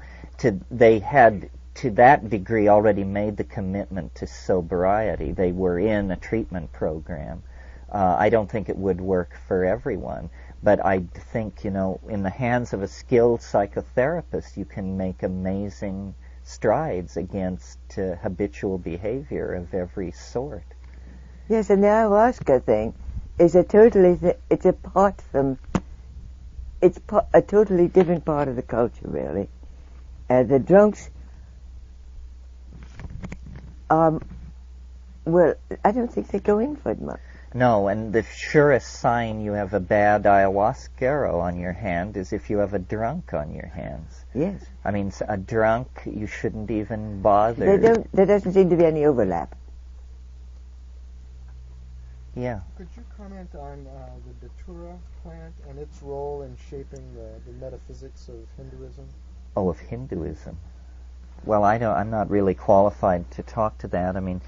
they had to that degree already made the commitment to sobriety. They were in a treatment program. I don't think it would work for everyone, but I think, in the hands of a skilled psychotherapist, you can make amazing strides against habitual behavior of every sort. Yes, and the ayahuasca thing is a totally different part of the culture, really. The drunks, well, I don't think they go in for it much. No, and the surest sign you have a bad ayahuasquero on your hand is if you have a drunk on your hands. Yes. I mean, a drunk, you shouldn't even bother. There doesn't seem to be any overlap. Yeah. Could you comment on the Datura plant and its role in shaping the metaphysics of Hinduism? Oh, of Hinduism. Well, I'm not really qualified to talk to that. I mean,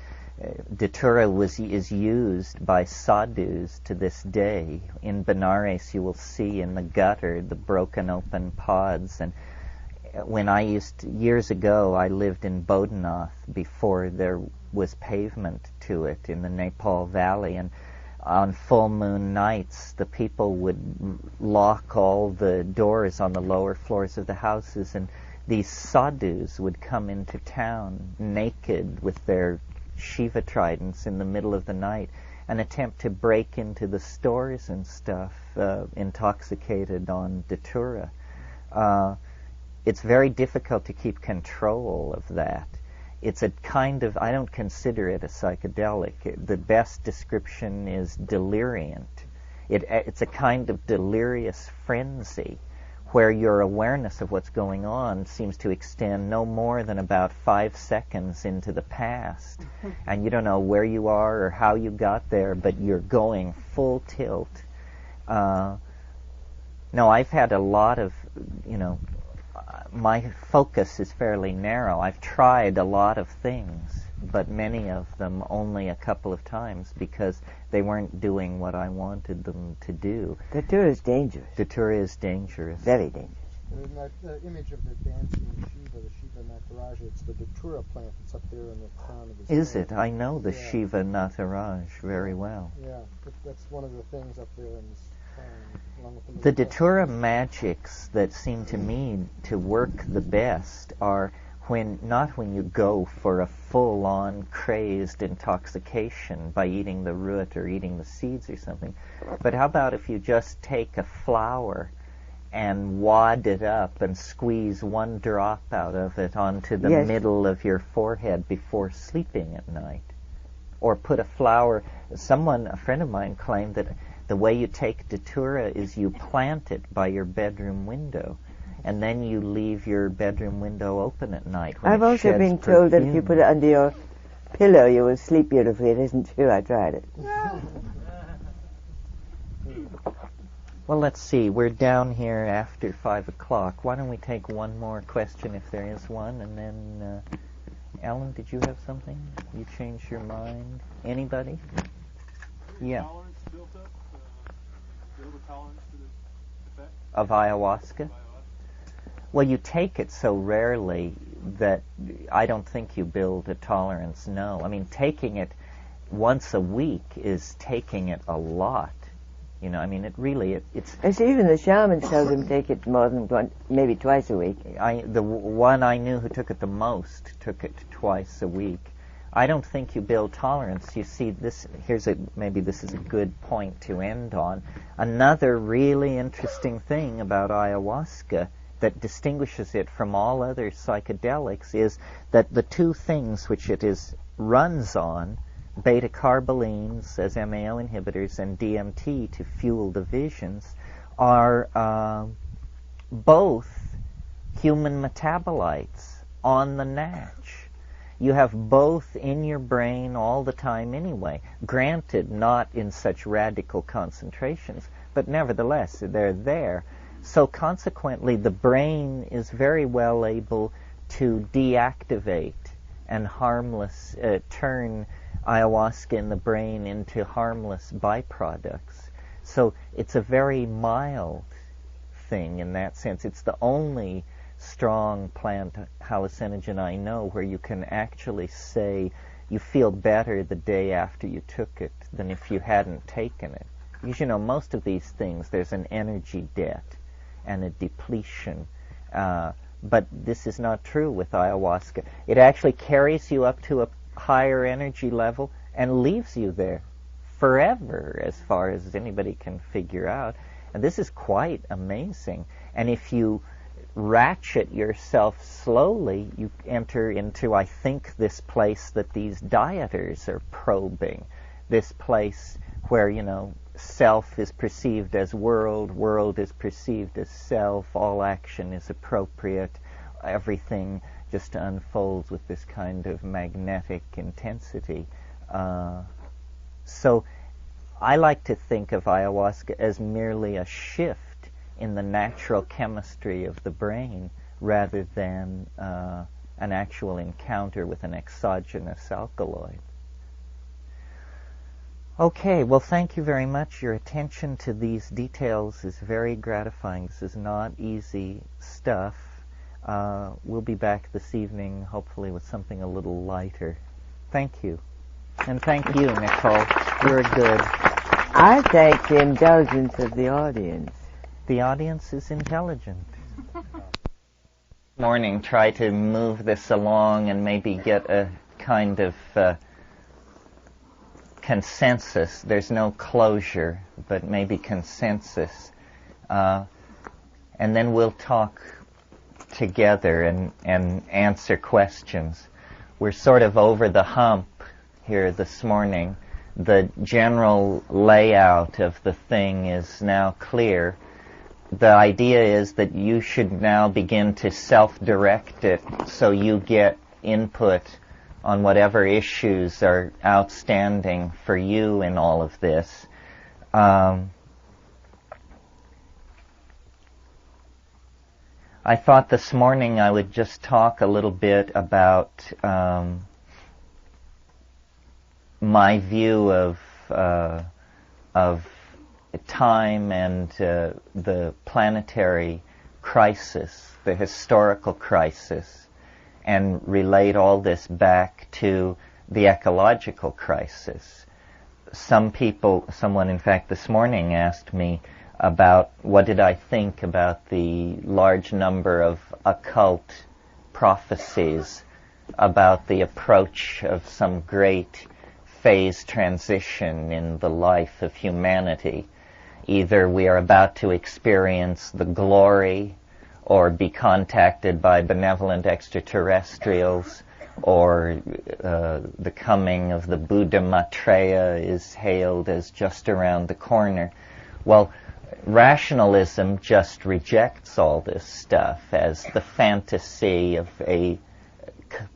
Datura is used by sadhus to this day. In Benares, you will see in the gutter the broken open pods. And when years ago, I lived in Bodhanath before there was pavement to it in the Nepal Valley. And on full moon nights, the people would lock all the doors on the lower floors of the houses, and these sadhus would come into town naked with their Shiva tridents in the middle of the night and attempt to break into the stores and stuff, intoxicated on Datura. It's very difficult to keep control of that. It's a kind of, I don't consider it a psychedelic. The best description is deliriant. It's a kind of delirious frenzy where your awareness of what's going on seems to extend no more than about 5 seconds into the past. And you don't know where you are or how you got there, but you're going full tilt. No, I've had a lot of, my focus is fairly narrow. I've tried a lot of things, but many of them only a couple of times because they weren't doing what I wanted them to do. Datura is dangerous. Datura is dangerous. Very dangerous. In that image of the dancing Shiva, the Shiva Nataraj, it's the Datura plant that's up there in the crown of his head. Is it? I know the Shiva Nataraj very well. Yeah, that's one of the things up there in this crown. The Datura magics that seem to me to work the best are not when you go for a full-on crazed intoxication by eating the root or eating the seeds or something, but how about if you just take a flower and wad it up and squeeze one drop out of it onto the middle of your forehead before sleeping at night? Or put a flower, a friend of mine claimed that the way you take Datura is you plant it by your bedroom window, and then you leave your bedroom window open at night. I've also been told that if you put it under your pillow, you will sleep beautifully. It isn't true. I tried it. Well, let's see. We're down here after 5 o'clock. Why don't we take one more question if there is one, and then, Alan, did you have something? You changed your mind? Anybody? Yeah. Tolerance built up? Build a tolerance to this effect? Of ayahuasca? Well, you take it so rarely that I don't think you build a tolerance, no. I mean, taking it once a week is taking it a lot. I mean, it's... I see even the shamans tell them take it more than maybe twice a week. The one I knew who took it the most took it twice a week. I don't think you build tolerance. You see, maybe this is a good point to end on. Another really interesting thing about ayahuasca that distinguishes it from all other psychedelics is that the two things which it runs on, beta-carbolines as MAO inhibitors and DMT to fuel the visions, are both human metabolites on the natch. You have both in your brain all the time anyway. Granted, not in such radical concentrations, but nevertheless, they're there. So consequently, the brain is very well able to deactivate and turn ayahuasca in the brain into harmless byproducts. So it's a very mild thing in that sense. It's the only strong plant hallucinogen I know where you can actually say you feel better the day after you took it than if you hadn't taken it. Because, you know, most of these things, there's an energy debt and a depletion. But this is not true with ayahuasca. It actually carries you up to a higher energy level and leaves you there forever, as far as anybody can figure out. And this is quite amazing. And if you ratchet yourself slowly, you enter into, I think, this place that these dieters are probing. This place where, you know, self is perceived as world, world is perceived as self, all action is appropriate, everything just unfolds with this kind of magnetic intensity. So I like to think of ayahuasca as merely a shift in the natural chemistry of the brain rather than an actual encounter with an exogenous alkaloid. Okay, well, thank you very much. Your attention to these details is very gratifying. This is not easy stuff. We'll be back this evening, hopefully, with something a little lighter. Thank you. And thank you, Nicole. You're good. I thank the indulgence of the audience. The audience is intelligent. Morning, try to move this along and maybe get a kind of consensus. There's no closure, but maybe consensus. And then we'll talk together and answer questions. We're sort of over the hump here this morning. The general layout of the thing is now clear. The idea is that you should now begin to self-direct it so you get input on whatever issues are outstanding for you in all of this. I thought this morning I would just talk a little bit about my view of time and the planetary crisis, the historical crisis, and relate all this back to the ecological crisis. Someone in fact this morning asked me about what did I think about the large number of occult prophecies about the approach of some great phase transition in the life of humanity. Either we are about to experience the glory or be contacted by benevolent extraterrestrials, or the coming of the Buddha Maitreya is hailed as just around the corner. Well, rationalism just rejects all this stuff as the fantasy of a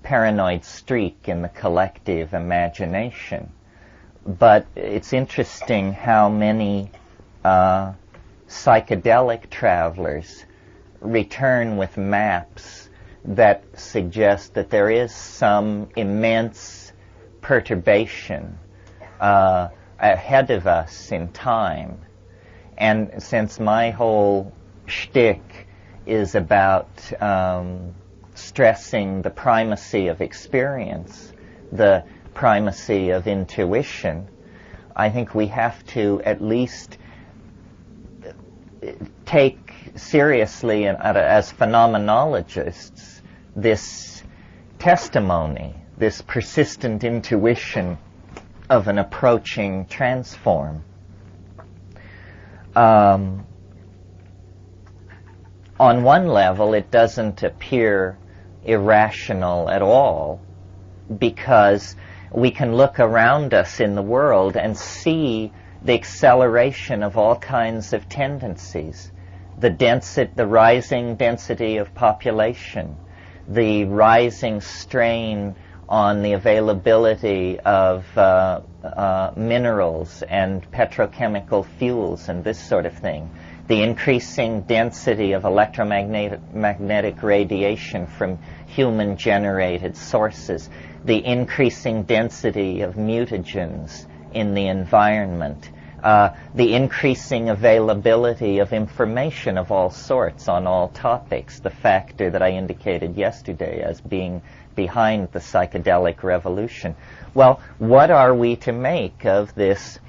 paranoid streak in the collective imagination. But it's interesting how many psychedelic travelers return with maps that suggest that there is some immense perturbation ahead of us in time. And since my whole shtick is about stressing the primacy of experience, the primacy of intuition, I think we have to at least take seriously as phenomenologists this testimony, this persistent intuition of an approaching transform. On one level, it doesn't appear irrational at all, because we can look around us in the world and see the acceleration of all kinds of tendencies, the rising density of population, the rising strain on the availability of minerals and petrochemical fuels and this sort of thing, the increasing density of electromagnetic radiation from human-generated sources, the increasing density of mutagens in the environment, the increasing availability of information of all sorts on all topics, the factor that I indicated yesterday as being behind the psychedelic revolution. Well, what are we to make of this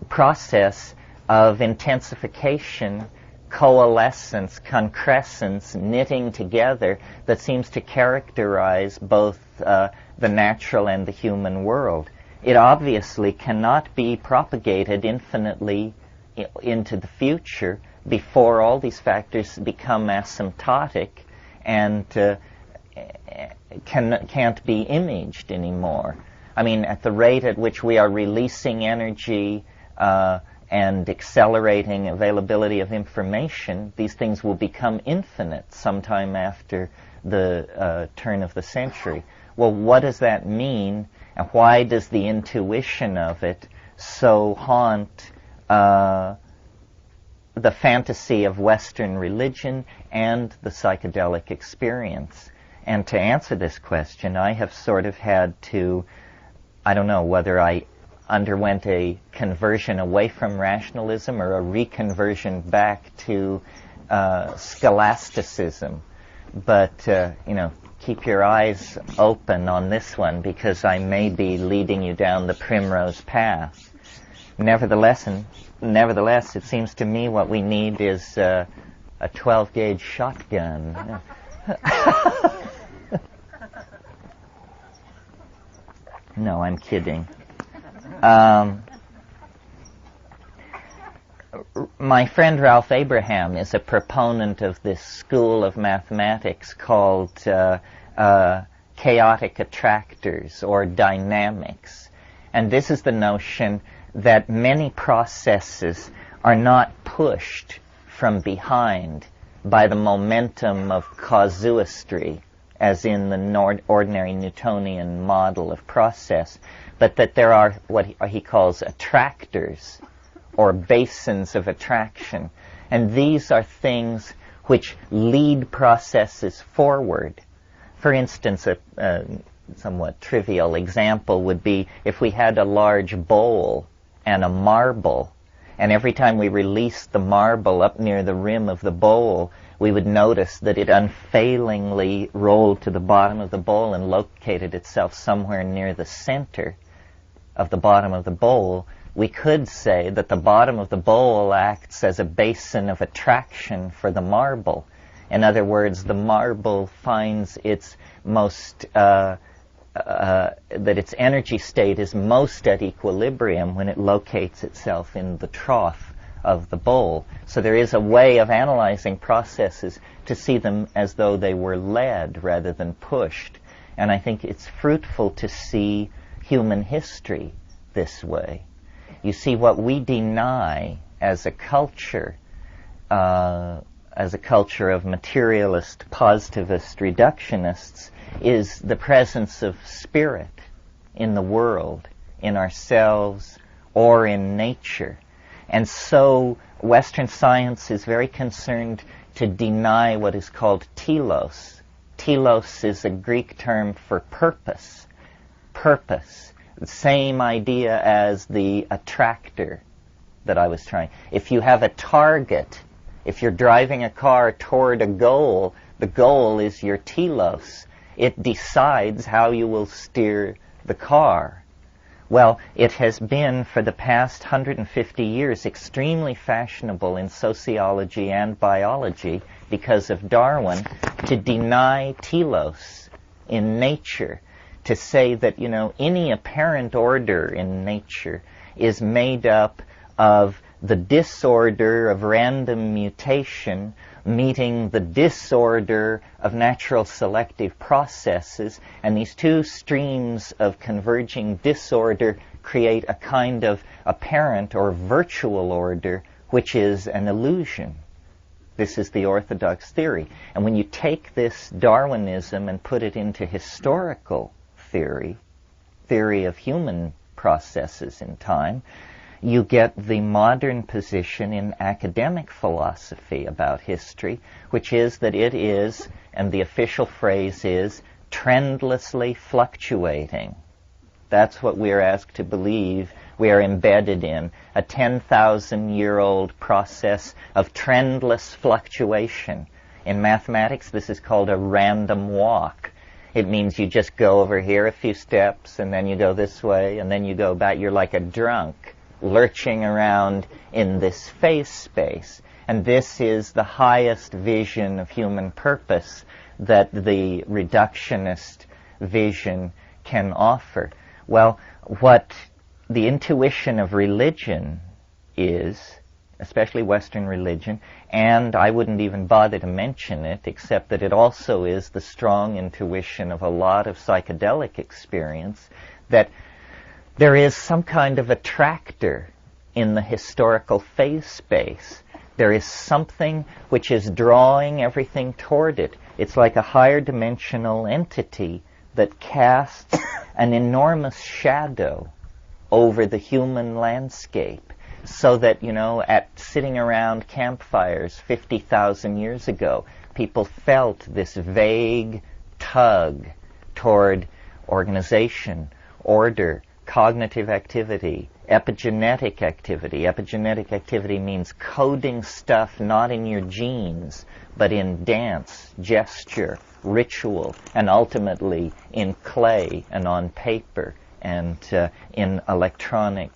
process of intensification, coalescence, concrescence, knitting together that seems to characterize both the natural and the human world? It obviously cannot be propagated infinitely into the future before all these factors become asymptotic and can't be imaged anymore. I mean, at the rate at which we are releasing energy and accelerating availability of information, these things will become infinite sometime after the turn of the century. Well, what does that mean, and why does the intuition of it so haunt the fantasy of Western religion and the psychedelic experience? And to answer this question, I have sort of had to, I don't know whether I underwent a conversion away from rationalism or a reconversion back to scholasticism. But, keep your eyes open on this one, because I may be leading you down the primrose path. Nevertheless, it seems to me what we need is a 12-gauge shotgun. No, I'm kidding. My friend Ralph Abraham is a proponent of this school of mathematics called chaotic attractors or dynamics. And this is the notion that many processes are not pushed from behind by the momentum of casuistry, as in the ordinary Newtonian model of process, but that there are what he calls attractors, or basins of attraction. And these are things which lead processes forward. For instance, a somewhat trivial example would be if we had a large bowl and a marble, and every time we released the marble up near the rim of the bowl, we would notice that it unfailingly rolled to the bottom of the bowl and located itself somewhere near the center of the bottom of the bowl. We could say that the bottom of the bowl acts as a basin of attraction for the marble. In other words, the marble finds its most, that its energy state is most at equilibrium when it locates itself in the trough of the bowl. So there is a way of analyzing processes to see them as though they were led rather than pushed. And I think it's fruitful to see human history this way. You see, what we deny as a culture of materialist, positivist reductionists, is the presence of spirit in the world, in ourselves, or in nature. And so Western science is very concerned to deny what is called telos. Telos is a Greek term for purpose. Purpose. The same idea as the attractor that I was trying. If you have a target, if you're driving a car toward a goal, the goal is your telos. It decides how you will steer the car. Well, it has been for the past 150 years extremely fashionable in sociology and biology, because of Darwin, to deny telos in nature, to say that, any apparent order in nature is made up of the disorder of random mutation meeting the disorder of natural selective processes, and these two streams of converging disorder create a kind of apparent or virtual order, which is an illusion. This is the orthodox theory. And when you take this Darwinism and put it into historical theory of human processes in time, you get the modern position in academic philosophy about history, which is that it is, and the official phrase is, trendlessly fluctuating. That's what we're asked to believe we are embedded in, a 10,000-year-old process of trendless fluctuation. In mathematics, this is called a random walk. It means you just go over here a few steps, and then you go this way, and then you go back. You're like a drunk, lurching around in this phase space. And this is the highest vision of human purpose that the reductionist vision can offer. Well, what the intuition of religion is, especially Western religion, and I wouldn't even bother to mention it, except that it also is the strong intuition of a lot of psychedelic experience, that there is some kind of attractor in the historical phase space. There is something which is drawing everything toward it. It's like a higher dimensional entity that casts an enormous shadow over the human landscape, so that, at sitting around campfires 50,000 years ago, people felt this vague tug toward organization, order, cognitive activity, epigenetic activity. Epigenetic activity means coding stuff not in your genes, but in dance, gesture, ritual, and ultimately in clay and on paper and in electronic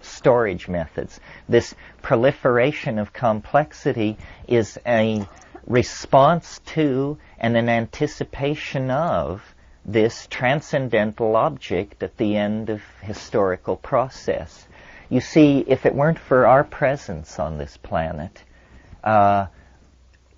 storage methods. This proliferation of complexity is a response to and an anticipation of this transcendental object at the end of historical process. You see, if it weren't for our presence on this planet,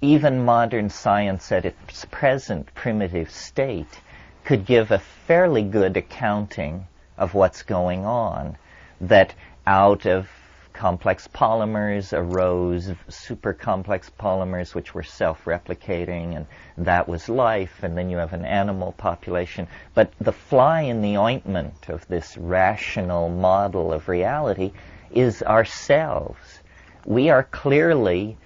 even modern science at its present primitive state could give a fairly good accounting of what's going on, that out of complex polymers arose super complex polymers which were self-replicating, and that was life, and then you have an animal population. But the fly in the ointment of this rational model of reality is ourselves. We are clearly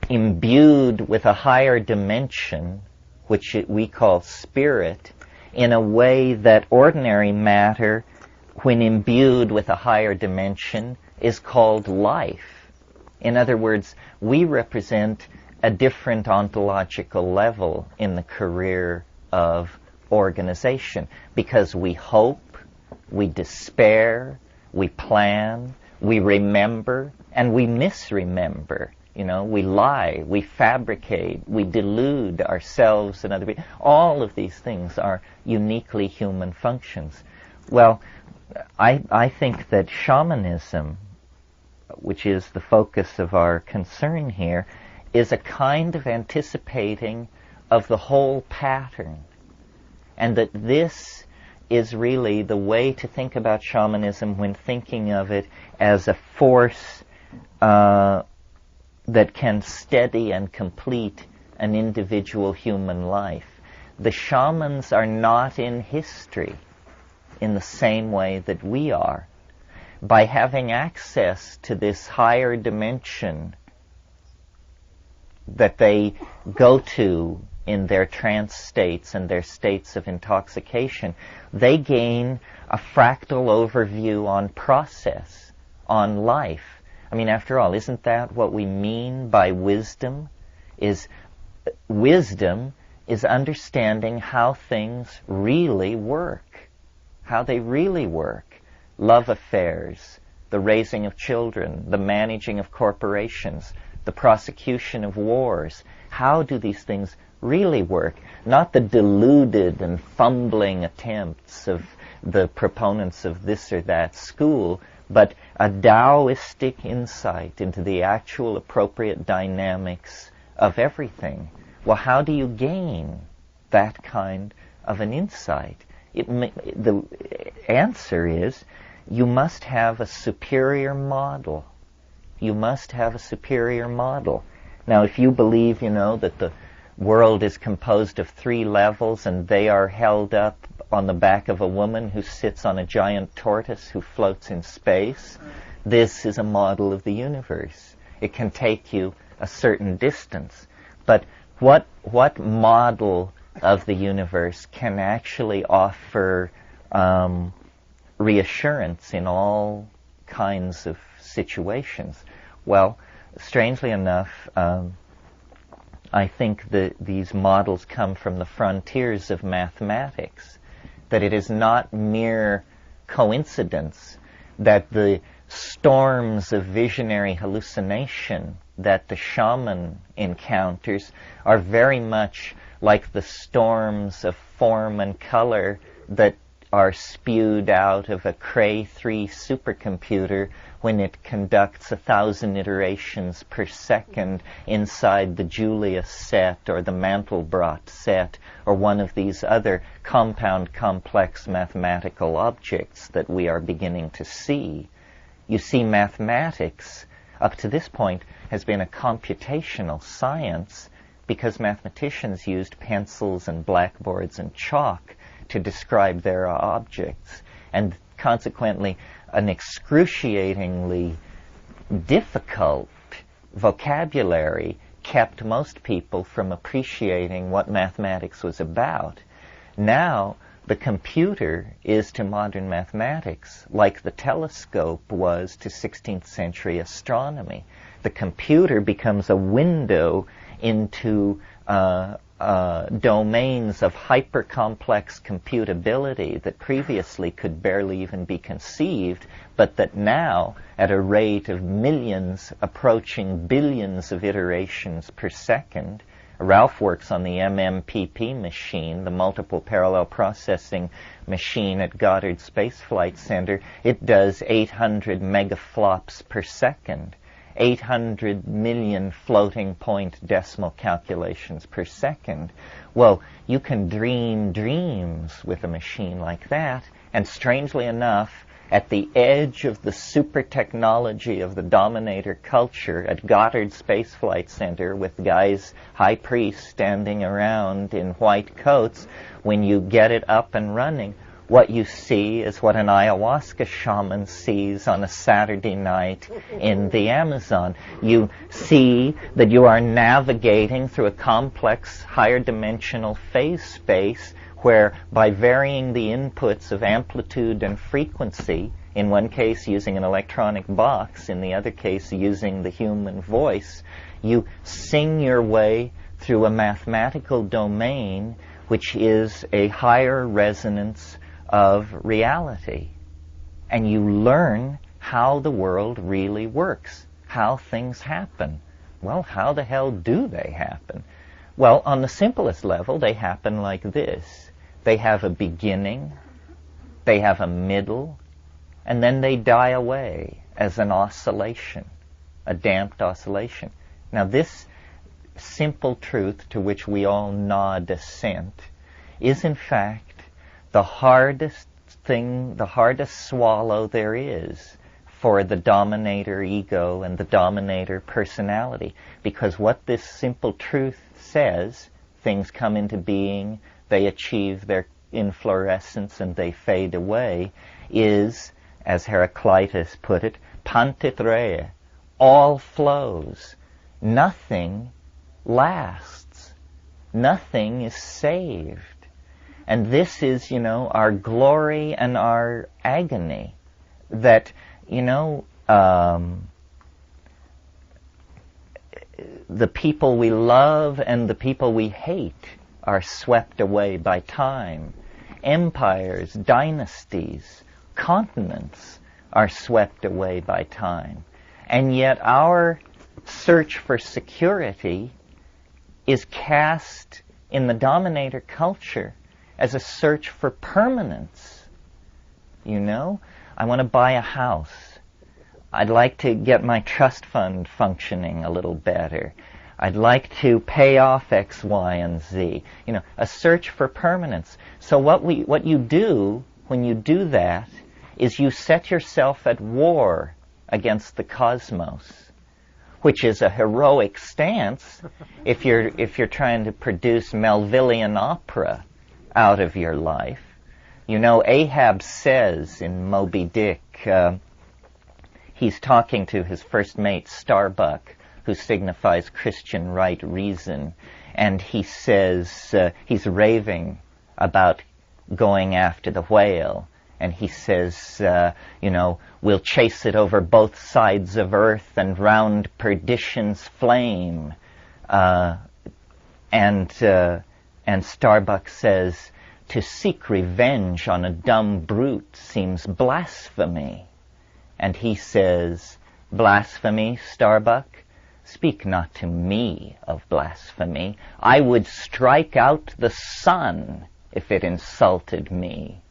imbued with a higher dimension, which we call spirit, in a way that ordinary matter, when imbued with a higher dimension, is called life. In other words, we represent a different ontological level in the career of organization, because we hope, we despair, we plan, we remember, and we misremember. We lie, we fabricate, we delude ourselves and other people. All of these things are uniquely human functions. Well, I think that shamanism, which is the focus of our concern here, is a kind of anticipating of the whole pattern. And that this is really the way to think about shamanism when thinking of it as a force that can steady and complete an individual human life. The shamans are not in history in the same way that we are. By having access to this higher dimension that they go to in their trance states and their states of intoxication, they gain a fractal overview on process, on life. I mean, after all, isn't that what we mean by wisdom? Wisdom is understanding how things really work, how they really work. Love affairs, the raising of children, the managing of corporations, the prosecution of wars. How do these things really work? Not the deluded and fumbling attempts of the proponents of this or that school, but a Taoistic insight into the actual appropriate dynamics of everything. Well, how do you gain that kind of an insight? The answer is you must have a superior model. You must have a superior model. Now, if you believe, that the world is composed of 3 levels and they are held up on the back of a woman who sits on a giant tortoise who floats in space, this is a model of the universe. It can take you a certain distance. But what model of the universe can actually offer reassurance in all kinds of situations. Well, strangely enough, I think that these models come from the frontiers of mathematics, that it is not mere coincidence that the storms of visionary hallucination that the shaman encounters are very much like the storms of form and color that are spewed out of a Cray 3 supercomputer when it conducts 1,000 iterations per second inside the Julius set or the Mandelbrot set or one of these other compound complex mathematical objects that we are beginning to see. You see, mathematics, up to this point, has been a computational science because mathematicians used pencils and blackboards and chalk to describe their objects, and consequently an excruciatingly difficult vocabulary kept most people from appreciating what mathematics was about. Now, the computer is to modern mathematics like the telescope was to 16th century astronomy. The computer becomes a window into domains of hyper-complex computability that previously could barely even be conceived, but that now, at a rate of millions approaching billions of iterations per second, Ralph works on the MMPP machine, the multiple parallel processing machine at Goddard Space Flight Center. It does 800 megaflops per second. 800 million floating point decimal calculations per second. Well, you can dream dreams with a machine like that, and strangely enough, at the edge of the super technology of the dominator culture at Goddard Space Flight Center with guys, high priests, standing around in white coats, when you get it up and running, what you see is what an ayahuasca shaman sees on a Saturday night in the Amazon. You see that you are navigating through a complex, higher dimensional phase space where, by varying the inputs of amplitude and frequency, in one case using an electronic box, in the other case using the human voice, you sing your way through a mathematical domain which is a higher resonance of reality. And you learn how the world really works, how things happen. Well, how the hell do they happen? Well, on the simplest level, they happen like this. They have a beginning, they have a middle, and then they die away as an oscillation, a damped oscillation. Now, this simple truth to which we all nod assent is, in fact, the hardest thing, the hardest swallow there is for the dominator ego and the dominator personality. Because what this simple truth says, things come into being, they achieve their inflorescence and they fade away, is, as Heraclitus put it, pantit rea, all flows. Nothing lasts. Nothing is saved. And this is, our glory and our agony. That, the people we love and the people we hate are swept away by time. Empires, dynasties, continents are swept away by time. And yet our search for security is cast in the dominator culture as a search for permanence. I want to buy a house. I'd like to get my trust fund functioning a little better. I'd like to pay off X, Y, and Z. A search for permanence. So what you do when you do that is you set yourself at war against the cosmos, which is a heroic stance if you're trying to produce Melvillian opera out of your life. Ahab says in Moby Dick, he's talking to his first mate Starbuck, who signifies Christian right reason, and he says, he's raving about going after the whale, and he says, we'll chase it over both sides of earth and round perdition's flame. And Starbuck says, to seek revenge on a dumb brute seems blasphemy. And he says, blasphemy, Starbuck? Speak not to me of blasphemy. I would strike out the sun if it insulted me.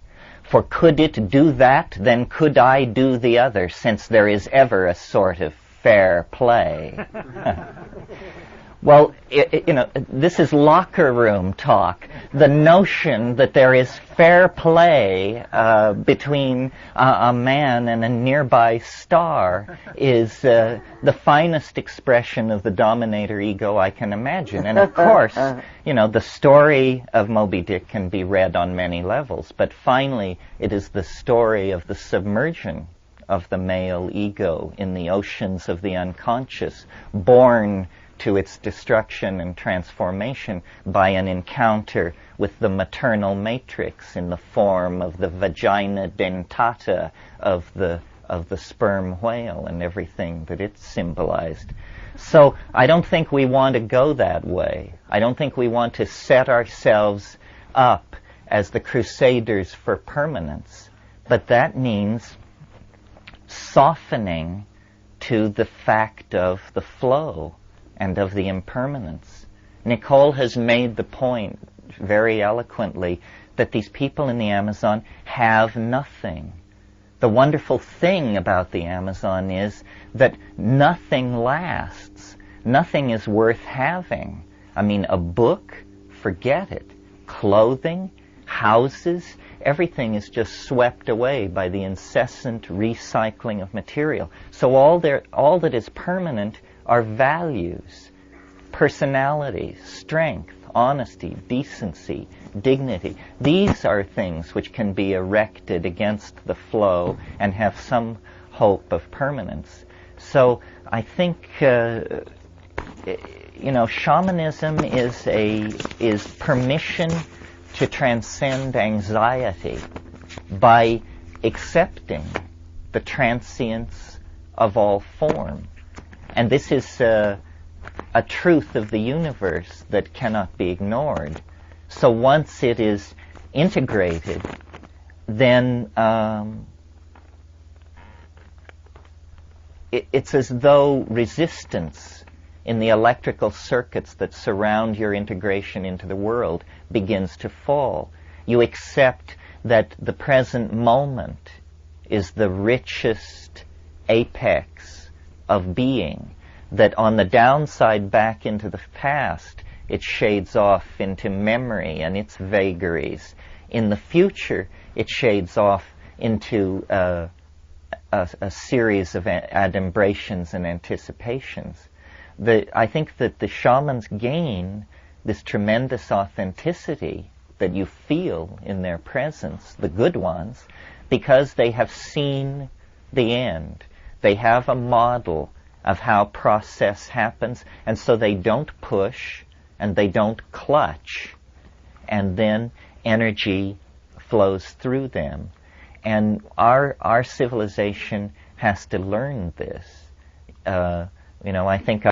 For could it do that, then could I do the other, since there is ever a sort of fair play. Well, this is locker room talk. The notion that there is fair play between a man and a nearby star is the finest expression of the dominator ego I can imagine. And of course, the story of Moby Dick can be read on many levels, but finally it is the story of the submersion of the male ego in the oceans of the unconscious, born to its destruction and transformation by an encounter with the maternal matrix in the form of the vagina dentata of the sperm whale and everything that it symbolized. So I don't think we want to go that way. I don't think we want to set ourselves up as the crusaders for permanence. But that means softening to the fact of the flow and of the impermanence. Nicole has made the point very eloquently that these people in the Amazon have nothing. The wonderful thing about the Amazon is that nothing lasts. Nothing is worth having. I mean, a book, forget it. Clothing, houses, everything is just swept away by the incessant recycling of material. So all that is permanent are values, personality, strength, honesty, decency, dignity. These are things which can be erected against the flow and have some hope of permanence. So I think shamanism is permission to transcend anxiety by accepting the transience of all form. And this is a truth of the universe that cannot be ignored. So once it is integrated, then it's as though resistance in the electrical circuits that surround your integration into the world begins to fall. You accept that the present moment is the richest apex of being, that on the downside back into the past, it shades off into memory and its vagaries. In the future, it shades off into a series of adumbrations and anticipations. I think that the shamans gain this tremendous authenticity that you feel in their presence, the good ones, because they have seen the end. They have a model of how process happens, and so they don't push and they don't clutch, and then energy flows through them. And our civilization has to learn this. I think